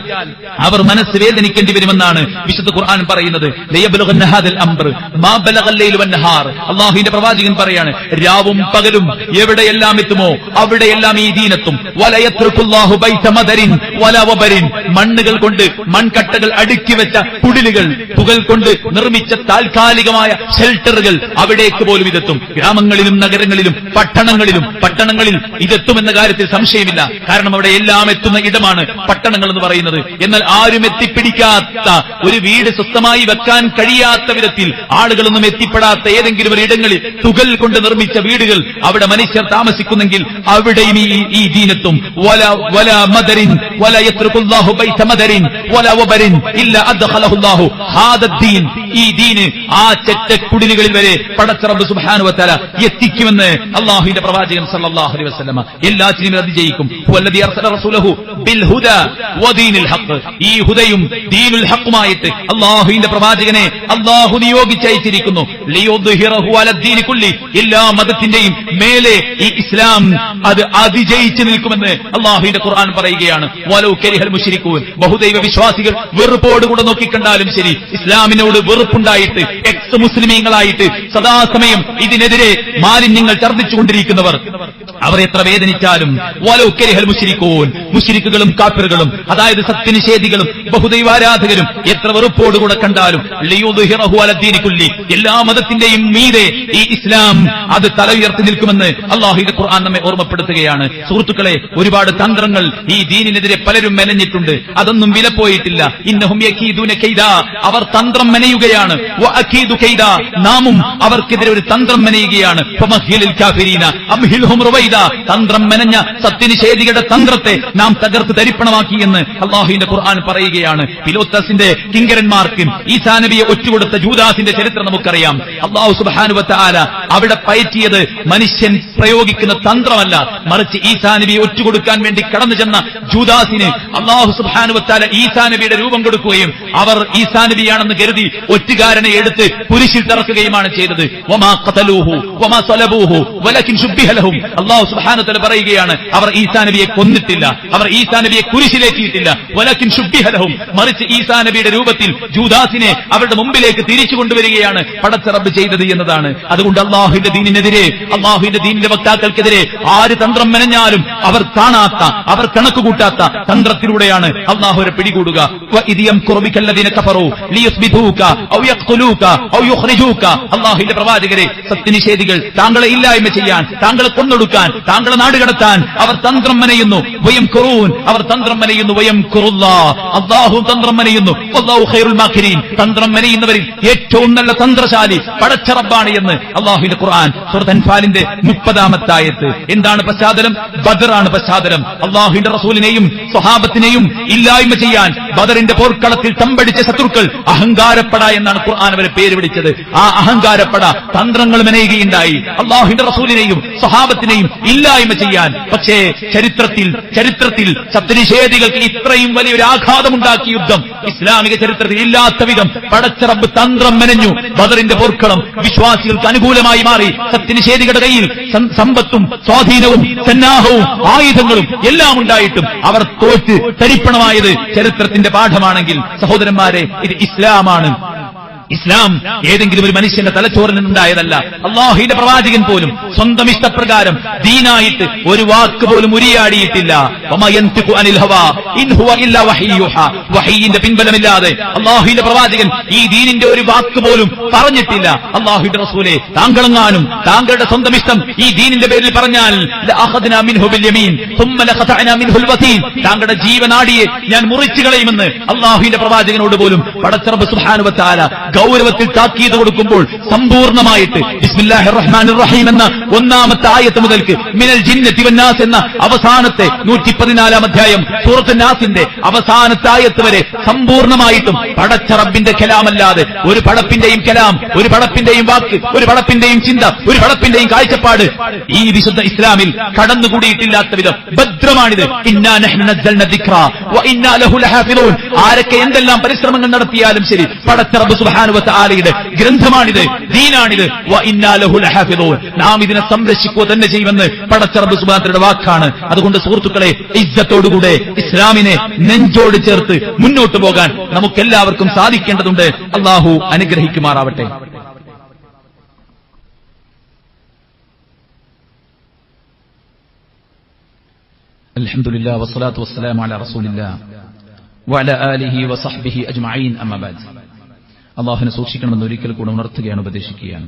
അവർ മനസ്സ് വേദനിക്കേണ്ടി വരുമെന്നാണ് വിശുദ്ധ ഖുർആൻ പറയുന്നത്. ലയബ്ലുഗന്ന ഹാദൽ അംർ മാ ബലഗൽ ലൈലു വന്നഹാർ. അല്ലാഹുവിന്റെ പ്രവാചകൻ പറയാണ്, രാവും പകലും എവിടെയെല്ലാം എത്തുമോ അവിടെയെല്ലാം ഈ ദീനെത്തും. വലയത്റുകുല്ലാഹു ബൈത മദരിൻ വലാ വബരിൻ. മണ്ണുകൾ കൊണ്ട്, മൺകട്ടകൾ അടുക്കി വെച്ച കുടിലുകൾ, തുകൽ കൊണ്ട് നിർമ്മിച്ച താൽക്കാലികമായ ഷെൽട്ടറുകൾ, അവിടേക്ക് പോലും ഇതെത്തും. ഗ്രാമങ്ങളിലും നഗരങ്ങളിലും പട്ടണങ്ങളിൽ ഇതെത്തുമെന്ന കാര്യത്തിൽ സംശയമില്ല. കാരണം അവിടെ എല്ലാം എത്തുന്ന ഇടമാണ് പട്ടണങ്ങൾ എന്ന് പറയുന്നത്. എന്നാൽ ആരും എത്തിപ്പിടിക്കാത്ത, ഒരു വീട് സ്വസ്ഥമായി വെക്കാൻ കഴിയാത്ത വിധത്തിൽ ആളുകളൊന്നും എത്തിപ്പെടാത്ത ഏതെങ്കിലും ഒരു ഇടങ്ങളിൽ തുകൽ കൊണ്ട് നിർമ്മിച്ച വീടുകൾ, അവിടെ മനുഷ്യർ താമസിക്കുന്നെങ്കിൽ അവിടെയും ഈ ദീനെത്തും. വലാ മദരിൻ വലാ യത്റുകുല്ലാഹു ബൈത മദരിൻ വലാ വബരിൻ ഇല്ലാ അദ്ഖലഹുല്ലാഹു ഹാദദ്ദീൻ. ഈ ദീന് ആ ചെറ്റക്കുടിലുകളിൽ വരെ പടച്ച റബ്ബ് സുബ്ഹാനഹു വ തആല എത്തിക്കുമെന്ന് അല്ലാഹുവിന്റെ പ്രവാചകൻ സല്ലല്ലാഹു അലൈഹി വസല്ലം എല്ലാറ്റിനും അതിജയിക്കും. വല്ലദീ അർസല റസൂലഹു ബിൽ ഹുദാ വദീനിൽ ഹഖ്. ഈ ഹുദയും ദീനുൽ ഹഖുമായിട്ട് അല്ലാഹുവിന്റെ പ്രവാചകനെ അല്ലാഹു നിയോഗിച്ചയച്ചിരിക്കുന്നു. ലിയുദ്ഹിറഹു അലദ്ദീനി കുല്ലി. എല്ലാ മതത്തിന്റെയും മേലെ ഈ ഇസ്ലാം അത് അതിജയിച്ചു നിൽക്കുമെന്ന് അല്ലാഹുവിന്റെ ഖുർആൻ പറയുകയാണ്. വലൗ കരിഹൽ മുശ്രികൂൻ. ബഹുദൈവ വിശ്വാസികൾ വെറുപ്പോടുകൂടെ നോക്കിക്കണ്ടാലും ശരി, ഇസ്ലാമിനോട് വെറുപ്പുണ്ടായിട്ട് എക്സ് മുസ്ലിമീങ്ങളായിട്ട് സദാസമയം ഇതിനെതിരെ മാലിന്യങ്ങൾ ഛർദ്ദിച്ചുകൊണ്ടിരിക്കുന്നവർ, അവർ എത്ര വേദനിച്ചാലും വലൗ കരിഹൽ മുശ്രികൂൻ. മുശ്രിക്കുകളും കാഫിറുകളും, അതായത് സത്യനിഷേധികളും ബഹുദൈവാരാധകരും എത്ര വെറുപ്പോടുകൂടെ കണ്ടാലും ലിയുദ്ഹിറഹു അലദ്ദീനി കുല്ലി. എല്ലാ മതത്തിന്റെയും മീതെ ഈ ഇസ്ലാം അത് തല ഉയർത്തി നിൽക്കുമെന്ന് അല്ലാഹുവിന്റെ ഖുർആൻ നമ്മെ ഓർമ്മപ്പെടുത്തുകയാണ്. സുഹൃത്തുക്കളെ, ഒരുപാട് തന്ത്രങ്ങൾ ഈ ദീനിനെതിരെ പലരും മെനഞ്ഞിട്ടുണ്ട്. അതൊന്നും വിലപ്പോയിട്ടില്ല. ഇന്നഹും യകീദൂന കൈദാ. അവർ തന്ത്രം മെനയുകയാണ്. വഅകീദു കൈദാ. നാമും അവർക്കെതിരെ ഒരു തന്ത്രം മെനയുകയാണ്. ഫമഹ്ഹിലിൽ കാഫിരീന അംഹിൽഹും റുവൈദ. ചെയ്ത തന്ത്രം മെനഞ്ഞ സത്യനിഷേധികളുടെ തന്ത്രത്തെ നാം തകർത്ത് തരിപ്പണമാക്കി എന്ന് അള്ളാഹുവിന്റെ ഖുർആൻ പറയുകയാണ്. പിലോത്തസിന്റെ കിങ്കരന്മാർക്ക് ഈസാ നബിയെ ഒറ്റുകൊടുത്ത ജൂദാസിന്റെ ചരിത്രം നമുക്കറിയാം. അള്ളാഹു സുബ്ഹാനഹു വ തആല അവിടെ പയറ്റിയത് മനുഷ്യൻ പ്രയോഗിക്കുന്ന തന്ത്രമല്ല, മറിച്ച് ഈസാ നബിയെ ഒറ്റുകൊടുക്കാൻ വേണ്ടി കടന്നു ചെന്ന ജൂദാസിന് അള്ളാഹു സുബ്ഹാനഹു വ തആല ഈസാ നബിയുടെ രൂപം കൊടുക്കുകയും അവർ ഈസാ നബിയാണെന്ന് കരുതി ഒറ്റുകാരനെ എടുത്ത് കുരിശിൽ തറക്കുകയുമാണ് ചെയ്തത്. വമാ ഖതലൂഹു വമാ സലബൂഹു വലകിൻ ശുബ്ബിഹ ലഹും. അല്ലാഹു സുബ്ഹാനഹു വ തആല പറയുകയാണ്, അവർ ഈസാ നബിയെ കൊന്നിട്ടില്ല, അവർ ഈസാ നബിയെ കുരിശിലേറ്റിയിട്ടില്ല. വലകിൻ ശുബ്ബിഹ ലഹും, മറിച്ച് ഈസാ നബിയുടെ രൂപത്തിൽ ജൂദാസിനെ അവരുടെ മുമ്പിലേക്ക് തിരിച്ചു കൊണ്ടുവരികയാണ് പടച്ച റബ്ബ് ചെയ്തത് എന്നതാണ്. അതുകൊണ്ട് അല്ലാഹുവിന്റെ ദീനിനെതിരെ, അല്ലാഹുവിന്റെ ദീനിന്റെ വക്താക്കൾക്കെതിരെ ആര് തന്ത്രം മെനഞ്ഞാലും അവർ കാണാത്ത, അവർ കണക്കുകൂട്ടാത്ത തന്ത്രത്തിലൂടെയാണ് അല്ലാഹു അവരെ പിടികൂടുക. അല്ലാഹുവിന്റെ പ്രവാചകരെ, സത്യനിഷേധികൾ താങ്കളെ ഇല്ലായ്മ ചെയ്യാൻ, താങ്കളെ കൊന്നൊടുക്കാൻ, താങ്കളെ നാടുകടത്താൻ അവർ തന്ത്രം മെനയുന്നു. അവർ തന്ത്രം മെനയുന്നു. അല്ലാഹു തന്ത്രം മെനയുന്നു. വല്ലാഹു ഖൈറുൽ മാകിരീൻ. തന്ത്രം മെനയുന്നവരിൽ ഏറ്റവും നല്ല തന്ത്രശാലി പടച്ച റബ്ബാണ് എന്ന് അല്ലാഹുവിന്റെ ഖുർആൻ സൂറത്ത് അൻഫാലിന്റെ 30-ാമത്തെ ആയത്ത്. എന്താണ് പശ്ചാത്തലം? ബദറാണ് പശ്ചാത്തലം. അല്ലാഹുവിന്റെ റസൂലിനെയും സ്വഹാബത്തിനെയും ഇല്ലായ്മ ചെയ്യാൻ ബദറിന്റെ പോർക്കളത്തിൽ തമ്പടിച്ച ശത്രുക്കൾ അഹങ്കാരപ്പട എന്നാണ് ഖുർആൻ അവരെ പേര് വിളിച്ചത്. ആ അഹങ്കാരപ്പട തന്ത്രങ്ങൾ മെനയുകയുണ്ടായി അല്ലാഹുവിന്റെ റസൂലിനെയും സ്വഹാബത്തിനെയും ഇല്ലായ്മ ചെയ്യാൻ. പക്ഷേ ചരിത്രത്തിൽ സത്യനിഷേധികൾക്ക് ഇത്രയും വലിയൊരു ആഘാതമുണ്ടാക്കിയ യുദ്ധം ഇസ്ലാമിക ചരിത്രത്തിൽ ഇല്ലാത്ത വിധം പടച്ച റബ്ബ് തന്ത്രം മെനഞ്ഞു. ബദറിന്റെ പോർക്കളം വിശ്വാസികൾക്ക് അനുകൂലമായി മാറി. സത്യനിഷേധികളുടെ കയ്യിൽ സമ്പത്തും സ്വാധീനവും സന്നാഹവും ആയുധങ്ങളും എല്ലാം ഉണ്ടായിട്ടും അവർ തോറ്റ് തരിപ്പണമായത് ചരിത്രത്തിന്റെ പാഠമാണെങ്കിൽ സഹോദരന്മാരെ, ഇത് ഇസ്ലാമാണ്. ഇസ്ലാം ഏതെങ്കിലും ഒരു മനുഷ്യന്റെ തലച്ചോറിൽ നിന്നുണ്ടായതല്ല. അല്ലാഹുവിന്റെ പ്രവാചകൻ പോലും സ്വന്തം ഇഷ്ടപ്രകാരം ദീനായിട്ട് ഒരു വാക്ക് പോലും ഉരിയാടിയിട്ടില്ല. വഹയിന്റെ പിൻബലമില്ലാതെ അല്ലാഹുവിന്റെ പ്രവാചകൻ ഈ ദീനിന്റെ ഒരു വാക്ക് പോലും പറഞ്ഞിട്ടില്ല. അല്ലാഹുവിന്റെ റസൂലേ, താങ്കളെങ്ങാനും താങ്കളുടെ സ്വന്തം ഇഷ്ടം ഈ ദീനിന്റെ പേരിൽ പറഞ്ഞാൽ താങ്കളുടെ ജീവനാടിയെ ഞാൻ മുറിച്ചു കളയുമെന്ന് അല്ലാഹുവിന്റെ പ്രവാചകനോട് പോലും പടച്ച റബ്ബ് സുബ്ഹാനഹു വ തആല ഗൗരവത്തിൽ താക്കീത് കൊടുക്കുമ്പോൾ സമ്പൂർണ്ണമായിട്ട് ബിസ്മില്ലാഹിർ റഹ്മാനിർ റഹീം എന്ന 1-ാമത്തെ ആയത്ത് മുതൽക്ക് മിനൽ ജിന്നതി വന്നാസ് എന്ന അവസാനത്തെ 114-ാം അധ്യായം സൂറത്ത് നാസിന്റെ അവസാനത്തെ ആയത്ത് വരെ സമ്പൂർണ്ണമായിട്ടും പടച്ച റബ്ബിന്റെ കലാമല്ലാതെ ഒരു പടപ്പിന്റെയും കലാം, ഒരു പടപ്പിന്റെയും വാക്ക്, ഒരു പടപ്പിന്റെയും ചിന്ത, ഒരു പടപ്പിന്റെയും കാഴ്ചപ്പാട് ഈ വിശുദ്ധ ഇസ്ലാമിൽ കടന്നുകൂടിയിട്ടില്ലാത്ത വിധം ഭദ്രമാണിത്. ഇന്നാ നഹ്നു നസ്സൽന ദിക്റ വ ഇന്നാ ലഹു ലഹാഫിദൂൻ. ആരൊക്കെ എന്തെല്ലാം പരിശ്രമങ്ങൾ നടത്തിയാലും ശരി, പടച്ച റബ്ബ് സുബ്ഹാനഹു വ തആലയുടെ ഗ്രന്ഥമാണിത്, ദീനാണിത്. വ ഇന്നാ ലഹു ലഹാഫിദൂൻ. നാം ഇതിനെ സംരക്ഷിക്കുക തന്നെ ചെയ്യുമെന്ന് പടച്ച റബ്ബ് സുബ്ഹാനഹു വ തആലയുടെ വാക്കാണ്. അതുകൊണ്ട് സുഹൃത്തുക്കളെ, ഇസ്സത്തോടുകൂടെ ഇസ്ലാമിനെ നെഞ്ചോട് ചേർത്ത് മുന്നോട്ട് പോകാൻ നമുക്കെല്ലാവർക്കും സാധിക്കേണ്ടതുണ്ട്. അല്ലാഹു അനുഗ്രഹിക്കുമാറാവട്ടെ. അൽഹംദുലില്ലാഹി വസ്സലാത്തു വസ്സലാമു അലാ റസൂലില്ലാഹി വഅലാ ആലിഹി വസഹ്ബിഹി അജ്മഈൻ. അമ്മാ ബഅദ്. അല്ലാഹുവിനെ സൂക്ഷിക്കണമെന്ന് ഒരിക്കൽ കൂടെ ഉണർത്തുകയാണ്, ഉപദേശിക്കുകയാണ്.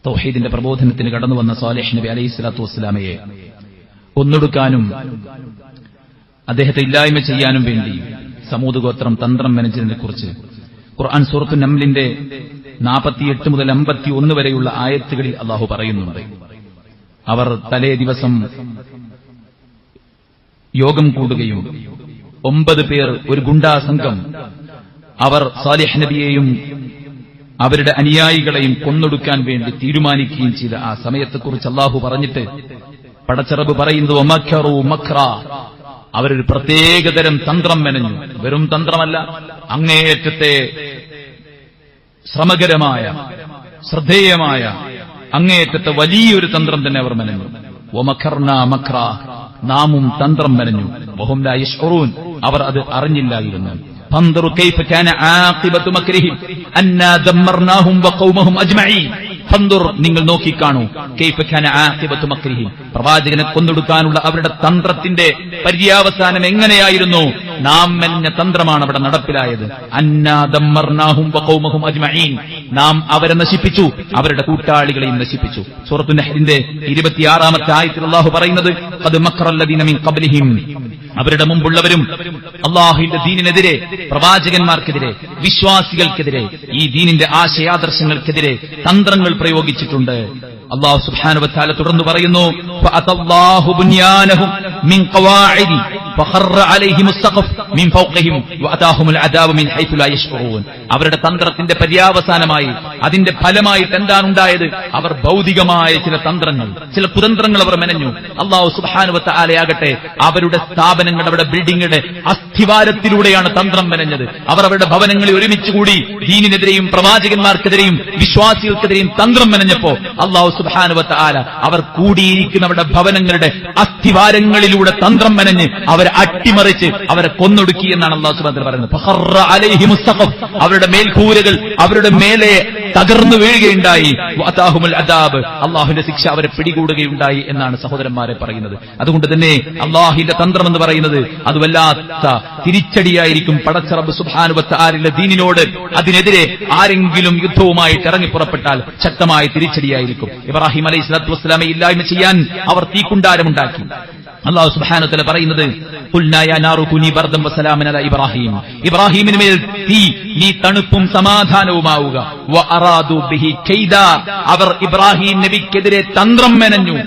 തൗഹീദിന്റെ പ്രബോധനത്തിന് കടന്നു വന്ന സാലിഹ് നബി അലൈഹിസ്സലാത്തു വസ്സലാമയെ ഒന്നൊടുക്കാനും അദ്ദേഹത്തെ ഇല്ലായ്മ ചെയ്യാനും വേണ്ടി സമൂദ് ഗോത്രം തന്ത്രം മെനഞ്ഞതിനെ കുറിച്ച് ഖുർആൻ സൂറത്തു നംലിന്റെ 48 മുതൽ 51 വരെയുള്ള ആയത്തുകളിൽ അല്ലാഹു പറയുന്നുണ്ട്. അവർ തലേ ദിവസം യോഗം കൂടുകയും 9 പേർ, ഒരു ഗുണ്ടാ സംഘം, അവർ സാലിഹ് നബിയെയും അവരുടെ അനുയായികളെയും കൊന്നൊടുക്കാൻ വേണ്ടി തീരുമാനിക്കുകയും ചെയ്ത ആ സമയത്തെക്കുറിച്ച് അല്ലാഹു പറഞ്ഞിട്ട് പടച്ച റബ്ബ് പറയുന്നത് വമക്കറു മക്ര. അവരൊരു പ്രത്യേകതരം തന്ത്രം മെനഞ്ഞു. വെറും തന്ത്രമല്ല, അങ്ങേയറ്റത്തെ ശ്രമകരമായ, ശ്രദ്ധേയമായ, അങ്ങേയറ്റത്തെ വലിയൊരു തന്ത്രം തന്നെ അവർ മെനഞ്ഞു. വമക്കർനാ മക്ര. നാമും തന്ത്രം മെനഞ്ഞു. വഹും ലാ യശ്ഉറൂൻ. അവർ അത് അറിഞ്ഞില്ലായിരുന്നു. ഫൻദുർ കൈഫ കാന ആഖിബതു മക്രിഹിം അന്നാ ദമ്മർനാഹും വഖൗമഹും അജ്മഈൻ. ഫൻദുർ, നിങ്ങൾ നോക്കിക്കാണൂ, കൈഫ കാന ആഖിബതു മക്രിഹിം, പ്രവാചകനെ കൊന്നൊടുക്കാനുള്ള അവരുടെ തന്ത്രത്തിന്റെ പര്യാവസാനം എങ്ങനെയായിരുന്നു? നാം മെനഞ്ഞ തന്ത്രമാണ് അവിടെ നടപ്പിലായത്. അന്നാ ദമ്മർനാഹും വഖൗമഹും അജ്മഈൻ. നാം അവരെ നശിപ്പിച്ചു, അവരുടെ കൂട്ടാളികളെയും നശിപ്പിച്ചു. സൂറത്തുൻ നഹ്ലിന്റെ 26-ാമത്തെ ആയത്തിൽ അല്ലാഹു പറയുന്നത് ഖദ് മക്കറല്ലദീന മിൻ ഖബ്ലിഹിം, അവരുടെ മുമ്പുള്ളവരും അല്ലാഹുവിന്റെ ദീനിനെതിരെ, പ്രവാചകന്മാർക്കെതിരെ, വിശ്വാസികൾക്കെതിരെ, ഈ ദീനിന്റെ ആശയാദർശങ്ങൾക്കെതിരെ തന്ത്രങ്ങൾ പ്രയോഗിച്ചിട്ടുണ്ട്. അല്ലാഹു സുബ്ഹാനഹു വ തആല തുടർന്ന് പറയുന്നു ഫഅതല്ലാഹു ബുനിയാനഹും മിൻ ഖവാഇദി ഫഖറ അലൈഹിമുസ് സഖഫ് മിൻ ഫൗഖിഹിം വഅതാഹുമുൽ അദാബു മിൻ ഹൈതു ലാ യശ്ഉറൂൻ. അവരുടെ തന്ത്രത്തിന്റെ പര്യാവസാനമായി, അതിന്റെ ഫലമായിട്ട് എന്താണ് ഉണ്ടായത്? അവർ ഭൗതികമായ ചില തന്ത്രങ്ങൾ, ചില കുതന്ത്രങ്ങൾ അവർ മെനഞ്ഞു. അല്ലാഹു സുബ്ഹാനഹു വ തആലയാകട്ടെ അവരുടെ സ്ഥാപനങ്ങൾ, അവരുടെ ബിൽഡിംഗുകളുടെ അസ്ഥിവാരത്തിലൂടെയാണ് തന്ത്രം മെനഞ്ഞത്. അവർ അവരുടെ ഭവനങ്ങളിൽ ഒരുമിച്ചുകൂടി ദീനിനെതിരെയും പ്രവാചകന്മാർക്കെതിരെയും വിശ്വാസികൾക്കെതിരെയും തന്ത്രം മെനഞ്ഞപ്പോ അല്ലാഹു സുബ്ഹാനഹു വ തആല അവർ കൂടിയിരിക്കുന്നവരുടെ ഭവനങ്ങളുടെ അസ്ഥിവാരങ്ങളിലൂടെ തന്ത്രം മെനഞ്ഞ് അവരെ അട്ടിമറിച്ച് അവരെ കൊന്നൊടുക്കി എന്നാണ് അല്ലാഹു സുബ്ഹാനഹു വ തആല പറയുന്നത്. ഫഖറ അലൈഹിമുസ് സഖഫ്, അവരുടെ മേൽക്കൂരകൾ അവരുടെ മേലെ തകർന്നു വീഴുകയുണ്ടായി. വഅതാഹുമുൽ അദാബ്, അല്ലാഹുവിന്റെ ശിക്ഷ അവരെ പിടികൂടുകയുണ്ടായി എന്നാണ് സഹോദരന്മാരെ പറയുന്നത്. അതുകൊണ്ട് തന്നെ അല്ലാഹുവിന്റെ തന്ത്രം എന്ന് പറയുന്നത് അത് വല്ലാത്ത തിരിച്ചടിയായിരിക്കും. പടച്ച റബ്ബ് സുബ്ഹാനഹു വ തആലയുടെ ദീനിനോട് അതിനെതിരെ ആരെങ്കിലും യുദ്ധവുമായിട്ട് ഇറങ്ങിപ്പുറപ്പെട്ടാൽ ശക്തമായ തിരിച്ചടിയായിരിക്കും. ഇബ്രാഹിം അലൈഹിസ്സലാത്തു വസ്സലാമെ ഇല്ലായ്മ ചെയ്യാൻ അവർ തീക്കുണ്ടാരമുണ്ടാക്കി. അല്ലാഹു സുബ്ഹാനഹു വ തആല പറയുന്നത് ഖുൽനാ യാ നാറു കുനി ബർദൻ വസലാമൻ അലാ ഇബ്രാഹിം, ഇബ്രാഹിമിന് മേൽ തീ നീ തണുപ്പും സമാധാനവുമാവുക. വഅറാദു ബിഹി കൈദാ, അവർ ഇബ്രാഹിം നബിക്കെതിരെ തന്ത്രം മെനഞ്ഞു.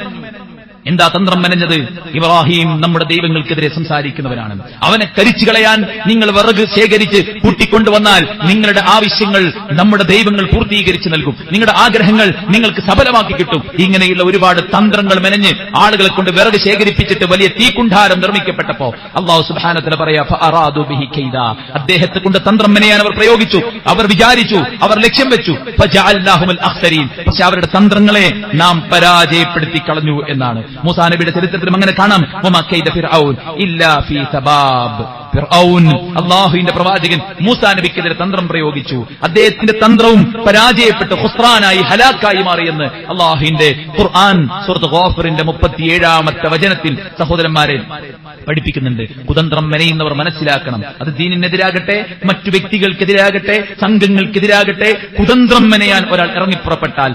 എന്താ തന്ത്രം മെനഞ്ഞത്? ഇബ്രാഹിം നമ്മുടെ ദൈവങ്ങൾക്കെതിരെ സംസാരിക്കുന്നവരാണ്. അവനെ കരിച്ചു കളയാൻ നിങ്ങൾ വിറക് ശേഖരിച്ച് കൂട്ടിക്കൊണ്ടുവന്നാൽ നിങ്ങളുടെ ആവശ്യങ്ങൾ നമ്മുടെ ദൈവങ്ങൾ പൂർത്തീകരിച്ചു നൽകും, നിങ്ങളുടെ ആഗ്രഹങ്ങൾ നിങ്ങൾക്ക് സഫലമാക്കി കിട്ടും. ഇങ്ങനെയുള്ള ഒരുപാട് തന്ത്രങ്ങൾ മെനഞ്ഞ് ആളുകളെ കൊണ്ട് വിറക് ശേഖരിപ്പിച്ചിട്ട് വലിയ തീക്കുണ്ഠാരം നിർമ്മിക്കപ്പെട്ടപ്പോ അല്ലാഹു സുബ്ഹാനഹു വ തആല പറയാ ഫഅറാദു ബിഹി കൈദാ, അദ്ദേഹത്തെ കൊണ്ട് തന്ത്രം മെനയാൻ അവർ പ്രയോഗിച്ചു, അവർ വിചാരിച്ചു, അവർ ലക്ഷ്യം വെച്ചു. ഫജഅൽനാഹുൽ അഖ്സരീൻ, പക്ഷെ അവരുടെ തന്ത്രങ്ങളെ നാം പരാജയപ്പെടുത്തി കളഞ്ഞു എന്നാണ്. മൂസാ നബിയുടെ ചരിത്രത്തിലും അങ്ങനെ കാണാം. വമാ കൈദ ഫിർഔൻ ഇല്ലാ ഫീ തബാബ്, ഫിർഔൻ അല്ലാഹുവിന്റെ പ്രവാചകൻ മൂസാ നബിക്കെതിരെ തന്ത്രം പ്രയോഗിച്ചു. അദ്ദേഹത്തിന്റെ തന്ത്രവും പരാജയപ്പെട്ട് ഖുസ്റാനായി, ഹലാക്കായി മാറിയെന്ന് അല്ലാഹുവിന്റെ ഖുർആൻ സൂറത്ത് ഗാഫിറിന്റെ 37-ാമത്തെ വചനത്തിൽ സഹോദരന്മാരെ പഠിപ്പിക്കുന്നുണ്ട്. കുതന്ത്രം മെനയുന്നവർ മനസ്സിലാക്കണം, അത് ദീനിനെതിരാകട്ടെ, മറ്റു വ്യക്തികൾക്കെതിരാകട്ടെ, സംഘങ്ങൾക്കെതിരാകട്ടെ, കുതന്ത്രം മെനയാൻ ഒരാൾ ഇറങ്ങിപ്പുറപ്പെട്ടാൽ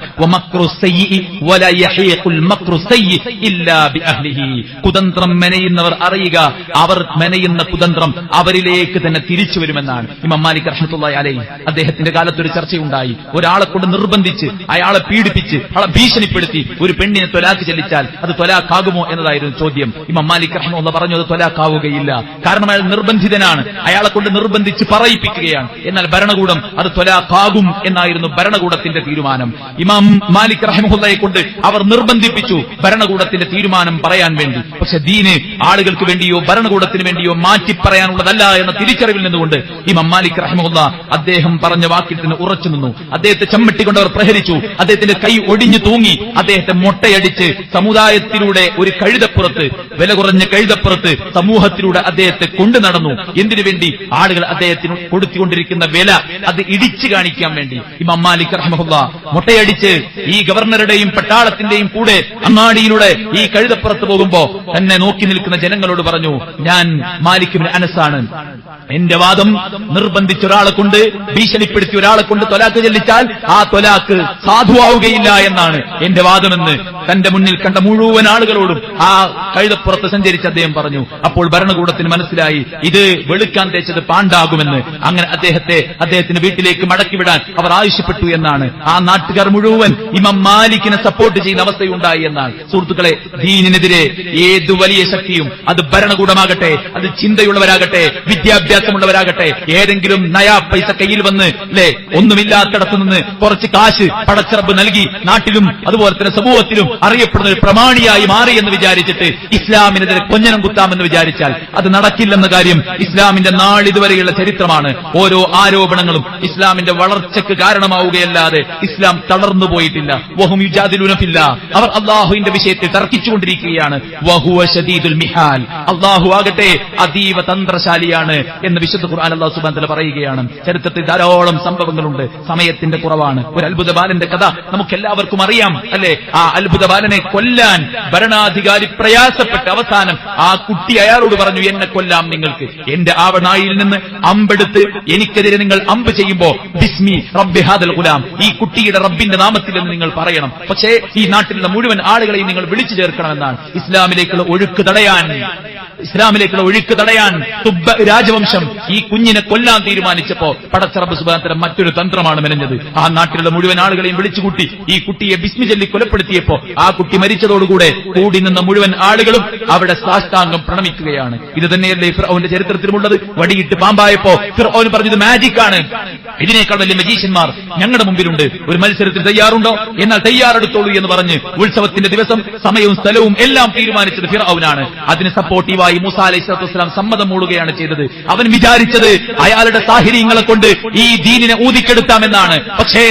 കുതന്ത്രം മെനയുന്നവർ അറിയുക, അവർ മെനയുന്ന കുതന്ത്രം അവരിലേക്ക് തന്നെ തിരിച്ചു വരുമെന്നാണ്. ഇമാം മാലിക് റഹ്മത്തുള്ളാഹി അലൈഹി അദ്ദേഹത്തിന്റെ കാലത്തൊരു ചർച്ചയുണ്ടായി. ഒരാളെ കൊണ്ട് നിർബന്ധിച്ച്, അയാളെ പീഡിപ്പിച്ച്, അയാളെ ഭീഷണിപ്പെടുത്തി ഒരു പെണ്ണിനെ ത്വലാഖ് ചെല്ലിച്ചാൽ അത് ത്വലാഖാകുമോ എന്നതായിരുന്നു ചോദ്യം. ഇമാം മാലിക് റഹ്മത്തുള്ളാഹി പറഞ്ഞു അത് ത്വലാഖാവുകയില്ല. കാരണം അയാൾ നിർബന്ധിതനാണ്, അയാളെ കൊണ്ട് നിർബന്ധിച്ച് പറയിപ്പിക്കുകയാണ്. എന്നാൽ ഭരണകൂടം അത് ത്വലാഖാകും എന്നായിരുന്നു ഭരണകൂടത്തിന്റെ തീരുമാനം. ഇമാം മാലിക് റഹ്മത്തുള്ളാഹിയെ കൊണ്ട് അവർ നിർബന്ധിപ്പിച്ചു ഭരണകൂടത്തിന്റെ തീരുമാനം പറയാൻ വേണ്ടി. പക്ഷെ ദീന് ആളുകൾക്ക് വേണ്ടിയോ ഭരണകൂടത്തിന് വേണ്ടിയോ മാറ്റി പറയാനുള്ളതല്ല എന്ന തിരിച്ചറിവിൽ നിന്നുകൊണ്ട് ഇമാം മാലിക് റഹ്മത്തുള്ളാഹി അദ്ദേഹം പറഞ്ഞ വാക്കിൽ തന്നെ ഉറച്ചു നിന്നു. അദ്ദേഹത്തെ ചമ്മട്ടിക്കൊണ്ട് അവർ പ്രഹരിച്ചു, അദ്ദേഹത്തിന്റെ കൈ ഒടിഞ്ഞു തൂങ്ങി, അദ്ദേഹത്തെ മൊട്ടയടിച്ച് സമുദായത്തിലൂടെ ഒരു കഴുതപ്പുറത്ത്, വില കുറഞ്ഞ കഴുതപ്പുറത്ത് സമൂഹത്തിലൂടെ അദ്ദേഹത്തെ കൊണ്ടു നടന്നു. എന്തിനു വേണ്ടി? ആളുകൾ അദ്ദേഹത്തിന് കൊടുത്തുകൊണ്ടിരിക്കുന്ന വില അത് ഇടിച്ചു കാണിക്കാൻ വേണ്ടി. ഇമാം മാലിക് റഹ്മത്തുള്ളാഹി മൊട്ടയടിച്ച് ഈ ഗവർണറുടെയും പട്ടാളത്തിന്റെയും കൂടെ അങ്ങാടിയിലൂടെ ഈ കഴുതപ്പുറത്ത് പോകുമ്പോ തന്നെ നോക്കി നിൽക്കുന്ന ജനങ്ങളോട് പറഞ്ഞു, ഞാൻ മാലിക് ഇബ്നു അനസാണ്, എന്റെ വാദം നിർബന്ധിച്ച ഒരാളെ കൊണ്ട്, ഭീഷണിപ്പെടുത്തി ഒരാളെ കൊണ്ട് ത്വലാഖ് ചെല്ലിച്ചാൽ ആ ത്വലാഖ് സാധുവാവുകയില്ല എന്നാണ് എന്റെ വാദമെന്ന് തന്റെ മുന്നിൽ കണ്ട മുഴുവൻ ആളുകളോടും ആ കഴുതപ്പുറത്ത് സഞ്ചരിച്ച് അദ്ദേഹം പറഞ്ഞു. അപ്പോൾ ഭരണകൂടത്തിന് മനസ്സിലായി ഇത് വെളുക്കാൻ തേച്ചത് പാണ്ടാകുമെന്ന്. അങ്ങനെ അദ്ദേഹത്തിന്റെ വീട്ടിലേക്ക് മടക്കിവിടാൻ അവർ ആവശ്യപ്പെട്ടു എന്നാണ്. ആ നാട്ടുകാർ മുഴുവൻ ഇമാം മാലിക്കിനെ സപ്പോർട്ട് ചെയ്യുന്ന അവസ്ഥയുണ്ടായി എന്നാണ്. സുഹൃത്തുക്കളെ, ദീനിനെതിരെ ഏതു വലിയ ശക്തിയും, അത് ഭരണകൂടമാകട്ടെ, അത് ചിന്തയുള്ളവരാകട്ടെ, വിദ്യാഭ്യാസമുള്ളവരാകട്ടെ, ഏതെങ്കിലും നയാ പൈസ കയ്യിൽ വന്ന് ഒന്നുമില്ലാത്തടത്തു നിന്ന് കുറച്ച് കാശ് പടച്ചറബ് നൽകി നാട്ടിലും അതുപോലെ തന്നെ സമൂഹത്തിലും അറിയപ്പെടുന്ന ഒരു പ്രമാണിയായി മാറി എന്ന് വിചാരിച്ചിട്ട് ഇസ്ലാമിനെതിരെ കൊഞ്ഞനം കുത്താമെന്ന് വിചാരിച്ചാൽ അത് നടക്കില്ലെന്ന കാര്യം ഇസ്ലാമിന്റെ നാളിതുവരെയുള്ള ചരിത്രമാണ്. ഓരോ ആരോപണങ്ങളും ഇസ്ലാമിന്റെ വളർച്ചയ്ക്ക് കാരണമാവുകയല്ലാതെ ഇസ്ലാം തളർന്നു പോയിട്ടില്ല. വഹും യുജാദിലൂന ഫില്ലാഹ്, അവർ അല്ലാഹുവിന്റെ വിഷയത്തിൽ തർക്കിച്ചുകൊണ്ടിരിക്കുകയാണ്. വഹുവ ശദീദുൽ മിഹാൽ, അല്ലാഹു ആകട്ടെ അതീവ തന്ത്ര തന്ത്രശാലിയാണ് എന്ന് വിശുദ്ധ ഖുർആൻ അല്ലാഹു സുബ്ഹാനഹു വ തആല പറയുകയാണ്. ചരിത്രത്തിൽ ധാരാളം സംഭവങ്ങളുണ്ട്, സമയത്തിന്റെ കുറവാണ്. ഒരു അത്ഭുത ബാലന്റെ കഥ നമുക്കെല്ലാവർക്കും അറിയാം അല്ലെ? ആ അത്ഭുത ബാലനെ കൊല്ലാൻ ഭരണാധികാരി പ്രയാസപ്പെട്ട് അവസാനം ആ കുട്ടി അയാളോട് പറഞ്ഞു, എന്നെ കൊല്ലാം നിങ്ങൾക്ക്, എന്റെ ആവണായിൽ നിന്ന് അമ്പെടുത്ത് എനിക്കെതിരെ നിങ്ങൾ അമ്പ് ചെയ്യുമ്പോ ബിസ്മി റബ്ബി ഹാദൽ ഗുലാം, ഈ കുട്ടിയുടെ റബ്ബിന്റെ നാമത്തിൽ എന്ന് നിങ്ങൾ പറയണം. പക്ഷേ ഈ നാട്ടിലുള്ള മുഴുവൻ ആളുകളെയും നിങ്ങൾ വിളിച്ചു ചേർക്കണമെന്നാണ്. ഇസ്ലാമിലേക്കുള്ള ഒഴുക്ക് തടയാൻ തുബ്ബ രാജവംശം ഈ കുഞ്ഞിനെ കൊല്ലാൻ തീരുമാനിച്ചപ്പോ പടച്ച റബ്ബ് സുബ്ഹാനഹു വ തആല മറ്റൊരു തന്ത്രമാണ് മെനഞ്ഞത്. ആ നാട്ടിലുള്ള മുഴുവൻ ആളുകളെയും വിളിച്ചുകൂട്ടി ഈ കുട്ടിയെ ബിസ്മി ചൊല്ലി കൊലപ്പെടുത്തിയപ്പോ ആ കുട്ടി മരിച്ചതോടുകൂടെ കൂടി നിന്ന മുഴുവൻ ആളുകളും അവിടെ സാഷ്ടാംഗം പ്രണമിക്കുകയാണ്. ഇത് തന്നെയല്ലേ ഫിർഔന്റെ ചരിത്രത്തിലുമുള്ളത്. വടിയിട്ട് പാമ്പായപ്പോ ഫിർഔൻ പറഞ്ഞത് മാജിക് ആണ്, ഇതിനേക്കാൾ വലിയ മജീഷ്യന്മാർ ഞങ്ങളുടെ മുമ്പിലുണ്ട്, ഒരു മത്സരത്തിൽ തയ്യാറുണ്ടോ? എന്നാൽ തയ്യാറെടുത്തോളൂ എന്ന് പറഞ്ഞ് ഉത്സവത്തിന്റെ ദിവസം സമയവും സ്ഥലവും എല്ലാം തീരുമാനിച്ചത് ഫിർഔനാണ്. അതിന് സപ്പോർട്ടീവായി മൂസാ അലൈഹിസ്സലാത്തു വസ്സലാം സമ്മതം മൂളുകയാണ് ചെയ്തത്. അവൻ വിചാരിച്ചത് അയാളുടെ സാഹിര്യങ്ങളെ കൊണ്ട് ഈ ദീനിനെ ഊതിക്കെടുത്താമെന്നാണ്. പക്ഷേ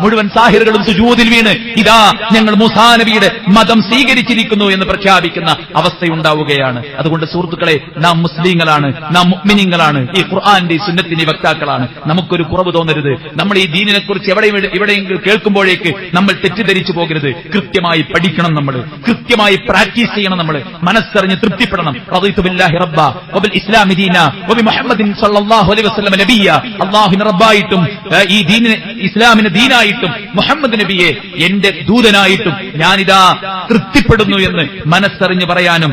മുഴുവൻ സാഹിറുകളും സുജൂദിൽ വീണ് ഇതാ ഞങ്ങൾ മൂസാ നബിയുടെ മതം സ്വീകരിച്ചിരിക്കുന്നു എന്ന് പ്രഖ്യാപിക്കുന്ന അവസ്ഥയുണ്ടാവുകയാണ്. അതുകൊണ്ട് സുഹൃത്തുക്കളെ, നാം മുസ്ലിങ്ങളാണ്, നാം മുഅ്മിനീങ്ങളാണ്, ഈ ഖുർആന്റെ സുന്നത്തിന്റെ വക്താക്കളാണ്. നമുക്കൊരു കുറവ് തോന്നരുത്. നമ്മൾ ഈ ദീനിനെ കുറിച്ച് എവിടെയെങ്കിലും കേൾക്കുമ്പോഴേക്ക് നമ്മൾ തെറ്റിദ്ധരിച്ചു പോകരുത്. കൃത്യമായി പഠിക്കണം, നമ്മൾ കൃത്യമായി പ്രാക്ടീസ് ചെയ്യണം, നമ്മൾ മനസ്സറിഞ്ഞ് തൃപ്തിപ്പെടണം. റളീതു ബില്ലാഹി റബ്ബ വബിൽ ഇസ്ലാമി ദീന വബി മുഹമ്മദിൻ സ്വല്ലല്ലാഹു അലൈഹി വസല്ലം നബിയ, അല്ലാഹുവിനെ റബ്ബായിട്ടും ഈ ദീനിനെ ഇസ്ലാമിനെ ദീനായിട്ടും മുഹമ്മദ് നബിയെ എന്റെ ദൂതനായിട്ടും ഞാനിതാ തൃപ്തിപ്പെടുന്നു എന്ന് മനസ്സറിഞ്ഞ് പറയാനും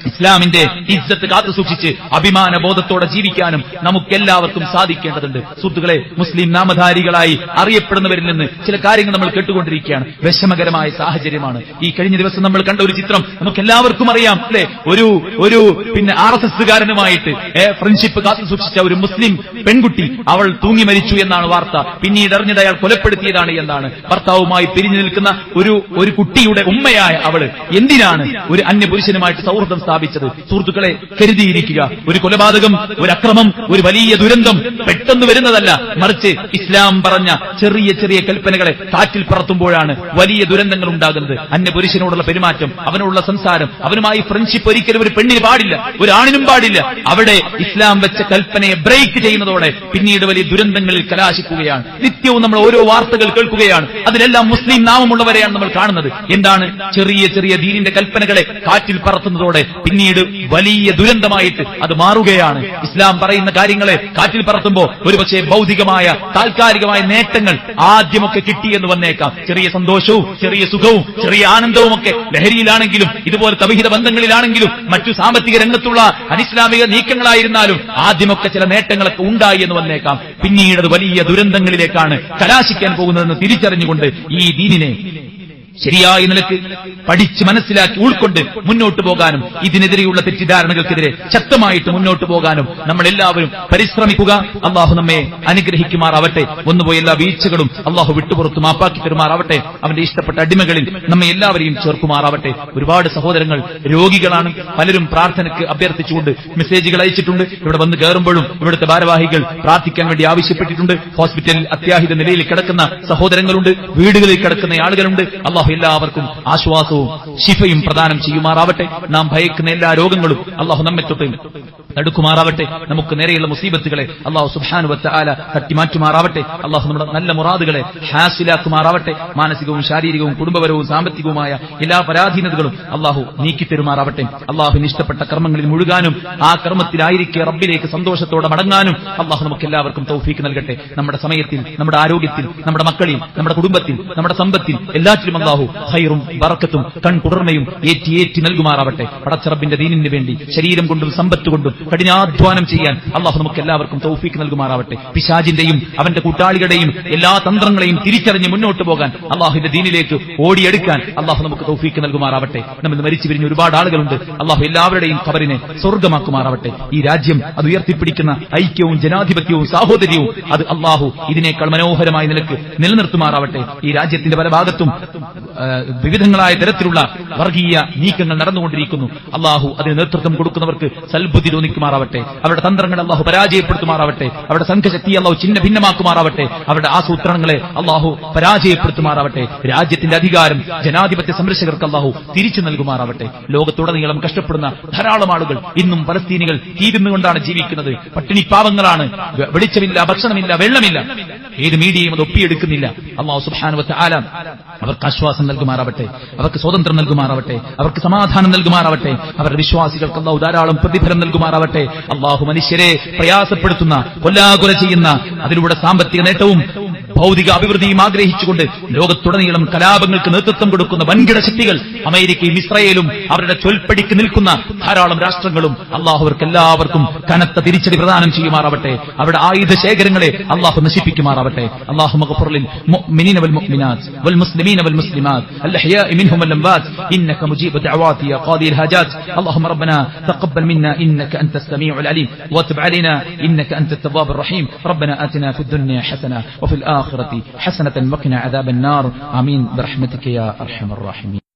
ഇസ്ലാമിന്റെ ഇജ്ജത്ത് കാത്തു സൂക്ഷിച്ച് അഭിമാന ബോധത്തോടെ ജീവിക്കാനും നമുക്കെല്ലാവർക്കും സാധിക്കേണ്ടതുണ്ട്. സുഹൃത്തുക്കളെ, മുസ്ലിം നാമധാരികളായി അറിയപ്പെടുന്നവരിൽ നിന്ന് ചില കാര്യങ്ങൾ നമ്മൾ കേട്ടുകൊണ്ടിരിക്കുകയാണ്. വിഷമകരമായ സാഹചര്യമാണ്. ഈ കഴിഞ്ഞ ദിവസം നമ്മൾ കണ്ട ഒരു ചിത്രം നമുക്കെല്ലാവർക്കും അറിയാം അല്ലെ? ഒരു RSSകാരനുമായിട്ട് ഫ്രണ്ട്ഷിപ്പ് കാത്തു സൂക്ഷിച്ച ഒരു മുസ്ലിം പെൺകുട്ടി, അവൾ തൂങ്ങി മരിച്ചു എന്നാണ് വാർത്ത. പിന്നീട് അറിഞ്ഞത് അയാൾ കൊലപ്പെടുത്തിയതാണ് എന്നാണ്. ഭർത്താവുമായി പിരിഞ്ഞു നിൽക്കുന്ന ഒരു കുട്ടിയുടെ ഉമ്മയായ അവള് എന്തിനാണ് ഒരു അന്യപുരുഷനുമായിട്ട് സൗഹൃദം സ്ഥാപിച്ചത്? സുഹൃത്തുക്കളെ, കരുതിയിരിക്കുക. ഒരു കൊലപാതകം, ഒരു അക്രമം, ഒരു വലിയ ദുരന്തം പെട്ടെന്ന് വരുന്നതല്ല, മറിച്ച് ഇസ്ലാം പറഞ്ഞ ചെറിയ ചെറിയ കൽപ്പനകളെ കാറ്റിൽ പറത്തുമ്പോഴാണ് വലിയ ദുരന്തങ്ങൾ ഉണ്ടാകുന്നത്. അന്യപുരുഷനോടുള്ള പെരുമാറ്റം, അവനോടുള്ള സംസാരം, അവനുമായി ഫ്രണ്ട്ഷിപ്പ് ഒരിക്കലും ഒരു പെണ്ണിന് പാടില്ല, ഒരു ആണിനും പാടില്ല. അവിടെ ഇസ്ലാം വെച്ച കൽപ്പനയെ ബ്രേക്ക് ചെയ്യുന്നതോടെ പിന്നീട് വലിയ ദുരന്തങ്ങളിൽ കലാശിക്കുകയാണ്. നിത്യവും നമ്മൾ ഓരോ വാർത്തകൾ കേൾക്കുകയാണ്. അതിലെല്ലാം മുസ്ലിം നാമമുള്ളവരെയാണ് നമ്മൾ കാണുന്നത്. എന്താണ്? ചെറിയ ചെറിയ ദീനിന്റെ കൽപ്പനകളെ കാറ്റിൽ പറത്തുന്നതോടെ പിന്നീട് വലിയ ദുരന്തമായിട്ട് അത് മാറുകയാണ്. ഇസ്ലാം പറയുന്ന കാര്യങ്ങളെ കാറ്റിൽ പറത്തുമ്പോ ഒരുപക്ഷെ ഭൗതികമായ താൽക്കാലികമായ നേട്ടങ്ങൾ ആദ്യമൊക്കെ കിട്ടിയെന്ന് വന്നേക്കാം. ചെറിയ സന്തോഷവും ചെറിയ സുഖവും ചെറിയ ആനന്ദവും ഒക്കെ ലഹരിയിലാണെങ്കിലും ഇതുപോലത്തെ അവിഹിത ബന്ധങ്ങളിലാണെങ്കിലും മറ്റു സാമ്പത്തിക രംഗത്തുള്ള അനിസ്ലാമിക നീക്കങ്ങളായിരുന്നാലും ആദ്യമൊക്കെ ചില നേട്ടങ്ങളൊക്കെ ഉണ്ടായി എന്ന് വന്നേക്കാം. പിന്നീട് അത് വലിയ ദുരന്തങ്ങളിലേക്കാണ് കലാശിക്കാൻ പോകുന്നതെന്ന് തിരിച്ചറിഞ്ഞുകൊണ്ട് ഈ ദീനിനെ ശരിയായ നിലക്ക് പഠിച്ച് മനസ്സിലാക്കി ഉൾക്കൊണ്ട് മുന്നോട്ട് പോകാനും ഇതിനെതിരെയുള്ള തെറ്റിദ്ധാരണകൾക്കെതിരെ ശക്തമായിട്ട് മുന്നോട്ട് പോകാനും നമ്മളെല്ലാവരും പരിശ്രമിക്കുക. അള്ളാഹു നമ്മെ അനുഗ്രഹിക്കുമാറാവട്ടെ. ഒന്നുപോയി എല്ലാ വീഴ്ചകളും അള്ളാഹു വിട്ടുപുറത്ത് മാപ്പാക്കി തരുമാറാവട്ടെ. അവന്റെ ഇഷ്ടപ്പെട്ട അടിമകളിൽ നമ്മെ എല്ലാവരെയും ചേർക്കുമാറാവട്ടെ. ഒരുപാട് സഹോദരങ്ങൾ രോഗികളാണ്. പലരും പ്രാർത്ഥനയ്ക്ക് അഭ്യർത്ഥിച്ചുകൊണ്ട് മെസ്സേജുകൾ അയച്ചിട്ടുണ്ട്. ഇവിടെ വന്ന് കയറുമ്പോഴും ഇവിടുത്തെ ഭാരവാഹികൾ പ്രാർത്ഥിക്കാൻ വേണ്ടി ആവശ്യപ്പെട്ടിട്ടുണ്ട്. ഹോസ്പിറ്റലിൽ അത്യാഹിത നിലയിൽ കിടക്കുന്ന സഹോദരങ്ങളുണ്ട്, വീടുകളിൽ കിടക്കുന്ന ആളുകളുണ്ട്. അള്ളാഹു എല്ലാവർക്കും ആശ്വാസവും ശിഫയും പ്രദാനം ചെയ്യുമാറാവട്ടെ. നാം ഭയക്കുന്ന എല്ലാ രോഗങ്ങളും അള്ളാഹു നമ്മെ തൊട്ട് തടുക്കുമാറാവട്ടെ. നമുക്ക് നേരെയുള്ള മുസീബത്തുകളെ അള്ളാഹു സുബ്ഹാനഹു വ തആല തട്ടിമാറ്റുമാറാവട്ടെ. അള്ളാഹു നമ്മുടെ നല്ല മുറാദുകളെ ഹാസിലാക്കുമാറാവട്ടെ. മാനസികവും ശാരീരികവും കുടുംബപരവും സാമ്പത്തികവുമായ എല്ലാ പരാധീനതകളും അള്ളാഹു നീക്കിത്തരുമാറാവട്ടെ. അള്ളാഹുവിന് ഇഷ്ടപ്പെട്ട കർമ്മങ്ങളിൽ മുഴുകാനും ആ കർമ്മത്തിലായിരിക്കെ റബ്ബിലേക്ക് സന്തോഷത്തോടെ മടങ്ങാനും അള്ളാഹു നമുക്ക് എല്ലാവർക്കും തൗഫീക്ക് നൽകട്ടെ. നമ്മുടെ സമയത്തിൽ, നമ്മുടെ ആരോഗ്യത്തിൽ, നമ്മുടെ മക്കളിൽ, നമ്മുടെ കുടുംബത്തിൽ, നമ്മുടെ സമ്പത്തിൽ എല്ലാറ്റിലും അള്ളാഹു ഖൈറും ബറക്കത്തും കൺകുടർമയും ഏറ്റി നൽകുമാറാവട്ടെ. പടച്ച റബ്ബിന്റെ ദീനിന് വേണ്ടി ശരീരം കൊണ്ടും സമ്പത്ത് കൊണ്ടും കഠിനാധ്വാനം ചെയ്യാൻ അള്ളാഹു നമുക്ക് എല്ലാവർക്കും തൗഫീക്ക് നൽകുമാറാവട്ടെ. പിശാചിന്റെയും അവന്റെ കൂട്ടാളികളുടെയും എല്ലാ തന്ത്രങ്ങളെയും തിരിച്ചറിഞ്ഞ് മുന്നോട്ട് പോകാൻ അള്ളാഹുവിന്റെ ദീനിലേക്ക് ഓടിയെടുക്കാൻ അള്ളാഹു നമുക്ക് തൗഫീക്ക് നൽകുമാറാവട്ടെ. നമ്മൾ മരിച്ചു പിരിഞ്ഞ ഒരുപാട് ആളുകളുണ്ട്. അള്ളാഹു എല്ലാവരുടെയും ഖബറിനെ സ്വർഗ്ഗമാക്കുമാറാവട്ടെ. ഈ രാജ്യം അത് ഉയർത്തിപ്പിടിക്കുന്ന ഐക്യവും ജനാധിപത്യവും സാഹോദര്യവും അത് അള്ളാഹു ഇതിനേക്കാൾ മനോഹരമായ നിലക്ക് നിലനിർത്തുമാറാവട്ടെ. ഈ രാജ്യത്തിന്റെ പല ഭാഗത്തും വിവിധങ്ങളായ തരത്തിലുള്ള വർഗീയ നീക്കങ്ങൾ നടന്നുകൊണ്ടിരിക്കുന്നു. അള്ളാഹു അതിന് നേതൃത്വം കൊടുക്കുന്നവർക്ക് സൽബുദ്ധി തോന്നിക്കുമാറാവട്ടെ. അവരുടെ തന്ത്രങ്ങൾ അള്ളാഹു പരാജയപ്പെടുത്തുമാറാവട്ടെ. അവരുടെ സംഘശക്തി അള്ളാഹു ചിഹ്ന ഭിന്നമാക്കുമാറാവട്ടെ. അവരുടെ ആസൂത്രണങ്ങളെ അള്ളാഹു പരാജയപ്പെടുത്തുമാറാവട്ടെ. രാജ്യത്തിന്റെ അധികാരം ജനാധിപത്യ സംരക്ഷകർക്ക് അള്ളാഹു തിരിച്ചു നൽകുമാറാവട്ടെ. ലോകത്തുടനീളം കഷ്ടപ്പെടുന്ന ധാരാളം ആളുകൾ ഇന്നും പലസ്തീനികൾ തീരുന്നുകൊണ്ടാണ് ജീവിക്കുന്നത്. പട്ടിണി പാവങ്ങളാണ്. വെളിച്ചമില്ല, ഭക്ഷണമില്ല, വെള്ളമില്ല. ഏത് മീഡിയയും അത് ഒപ്പിയെടുക്കുന്നില്ല. അല്ലാഹു സുബ്ഹാനഹു വ തആല അവർക്ക് ആശ്വാസം നൽകുമാറാവട്ടെ, അവർക്ക് സ്വാതന്ത്ര്യം നൽകുമാറാവട്ടെ, അവർക്ക് സമാധാനം നൽകുമാറാവട്ടെ. അവരുടെ വിശ്വാസികൾക്ക് അല്ലാഹു ധാരാളം പ്രതിഫലം നൽകുമാറാവട്ടെ. അല്ലാഹു മനുഷ്യരെ പ്രയാസപ്പെടുത്തുന്ന, കൊല്ലാകൊല ചെയ്യുന്ന, അതിലൂടെ സാമ്പത്തിക നേട്ടവും ഭൗതിക അഭിവൃദ്ധിയും ആഗ്രഹിച്ചുകൊണ്ട് ലോകത്തുടനീളം കലാപങ്ങൾക്ക് നേതൃത്വം കൊടുക്കുന്ന വൻകിട ശക്തികൾ അമേരിക്കയും ഇസ്രായേലും അവരുടെ ചൊൽപ്പടിക്ക് നിൽക്കുന്ന ധാരാളം രാഷ്ട്രങ്ങളും അള്ളാഹു അവർക്കെല്ലാവർക്കും കനത്ത തിരിച്ചടി പ്രദാനം ചെയ്യുമാറാവട്ടെ. അവരുടെ ആയുധ ശേഖരങ്ങളെ അള്ളാഹു നശിപ്പിക്കുമാറാവട്ടെ. അല്ലാഹുമ്മ ഗ്ഫിർ ലിൽ മുഅ്മിനീന വൽ മുഅ്മിനാത്ത് വൽ മുസ്ലിമീന വൽ മുസ്ലിമാത്ത് അൽഹയാഇ മിൻഹും വൽ അംവാത്ത് ഇന്നക മുജീബു ദഅവാതി യാ ഖാദി അൽ ഹാജാത്ത്. അല്ലാഹുമ്മ റബ്ബനാ തഖബ്ബൽ മിന്നാ ഇന്നക അൻതസ് സമീഉൽ അലീം വതുബ് അലൈനാ ഇന്നക അൻതത് തവ്വാബുർ റഹീം. റബ്ബനാ ആതിനാ ഫിദ് ദുനിയ ഹസന വഫിൽ الآخرة حسنة وقنا عذاب النار آمين برحمتك يا أرحم الراحمين.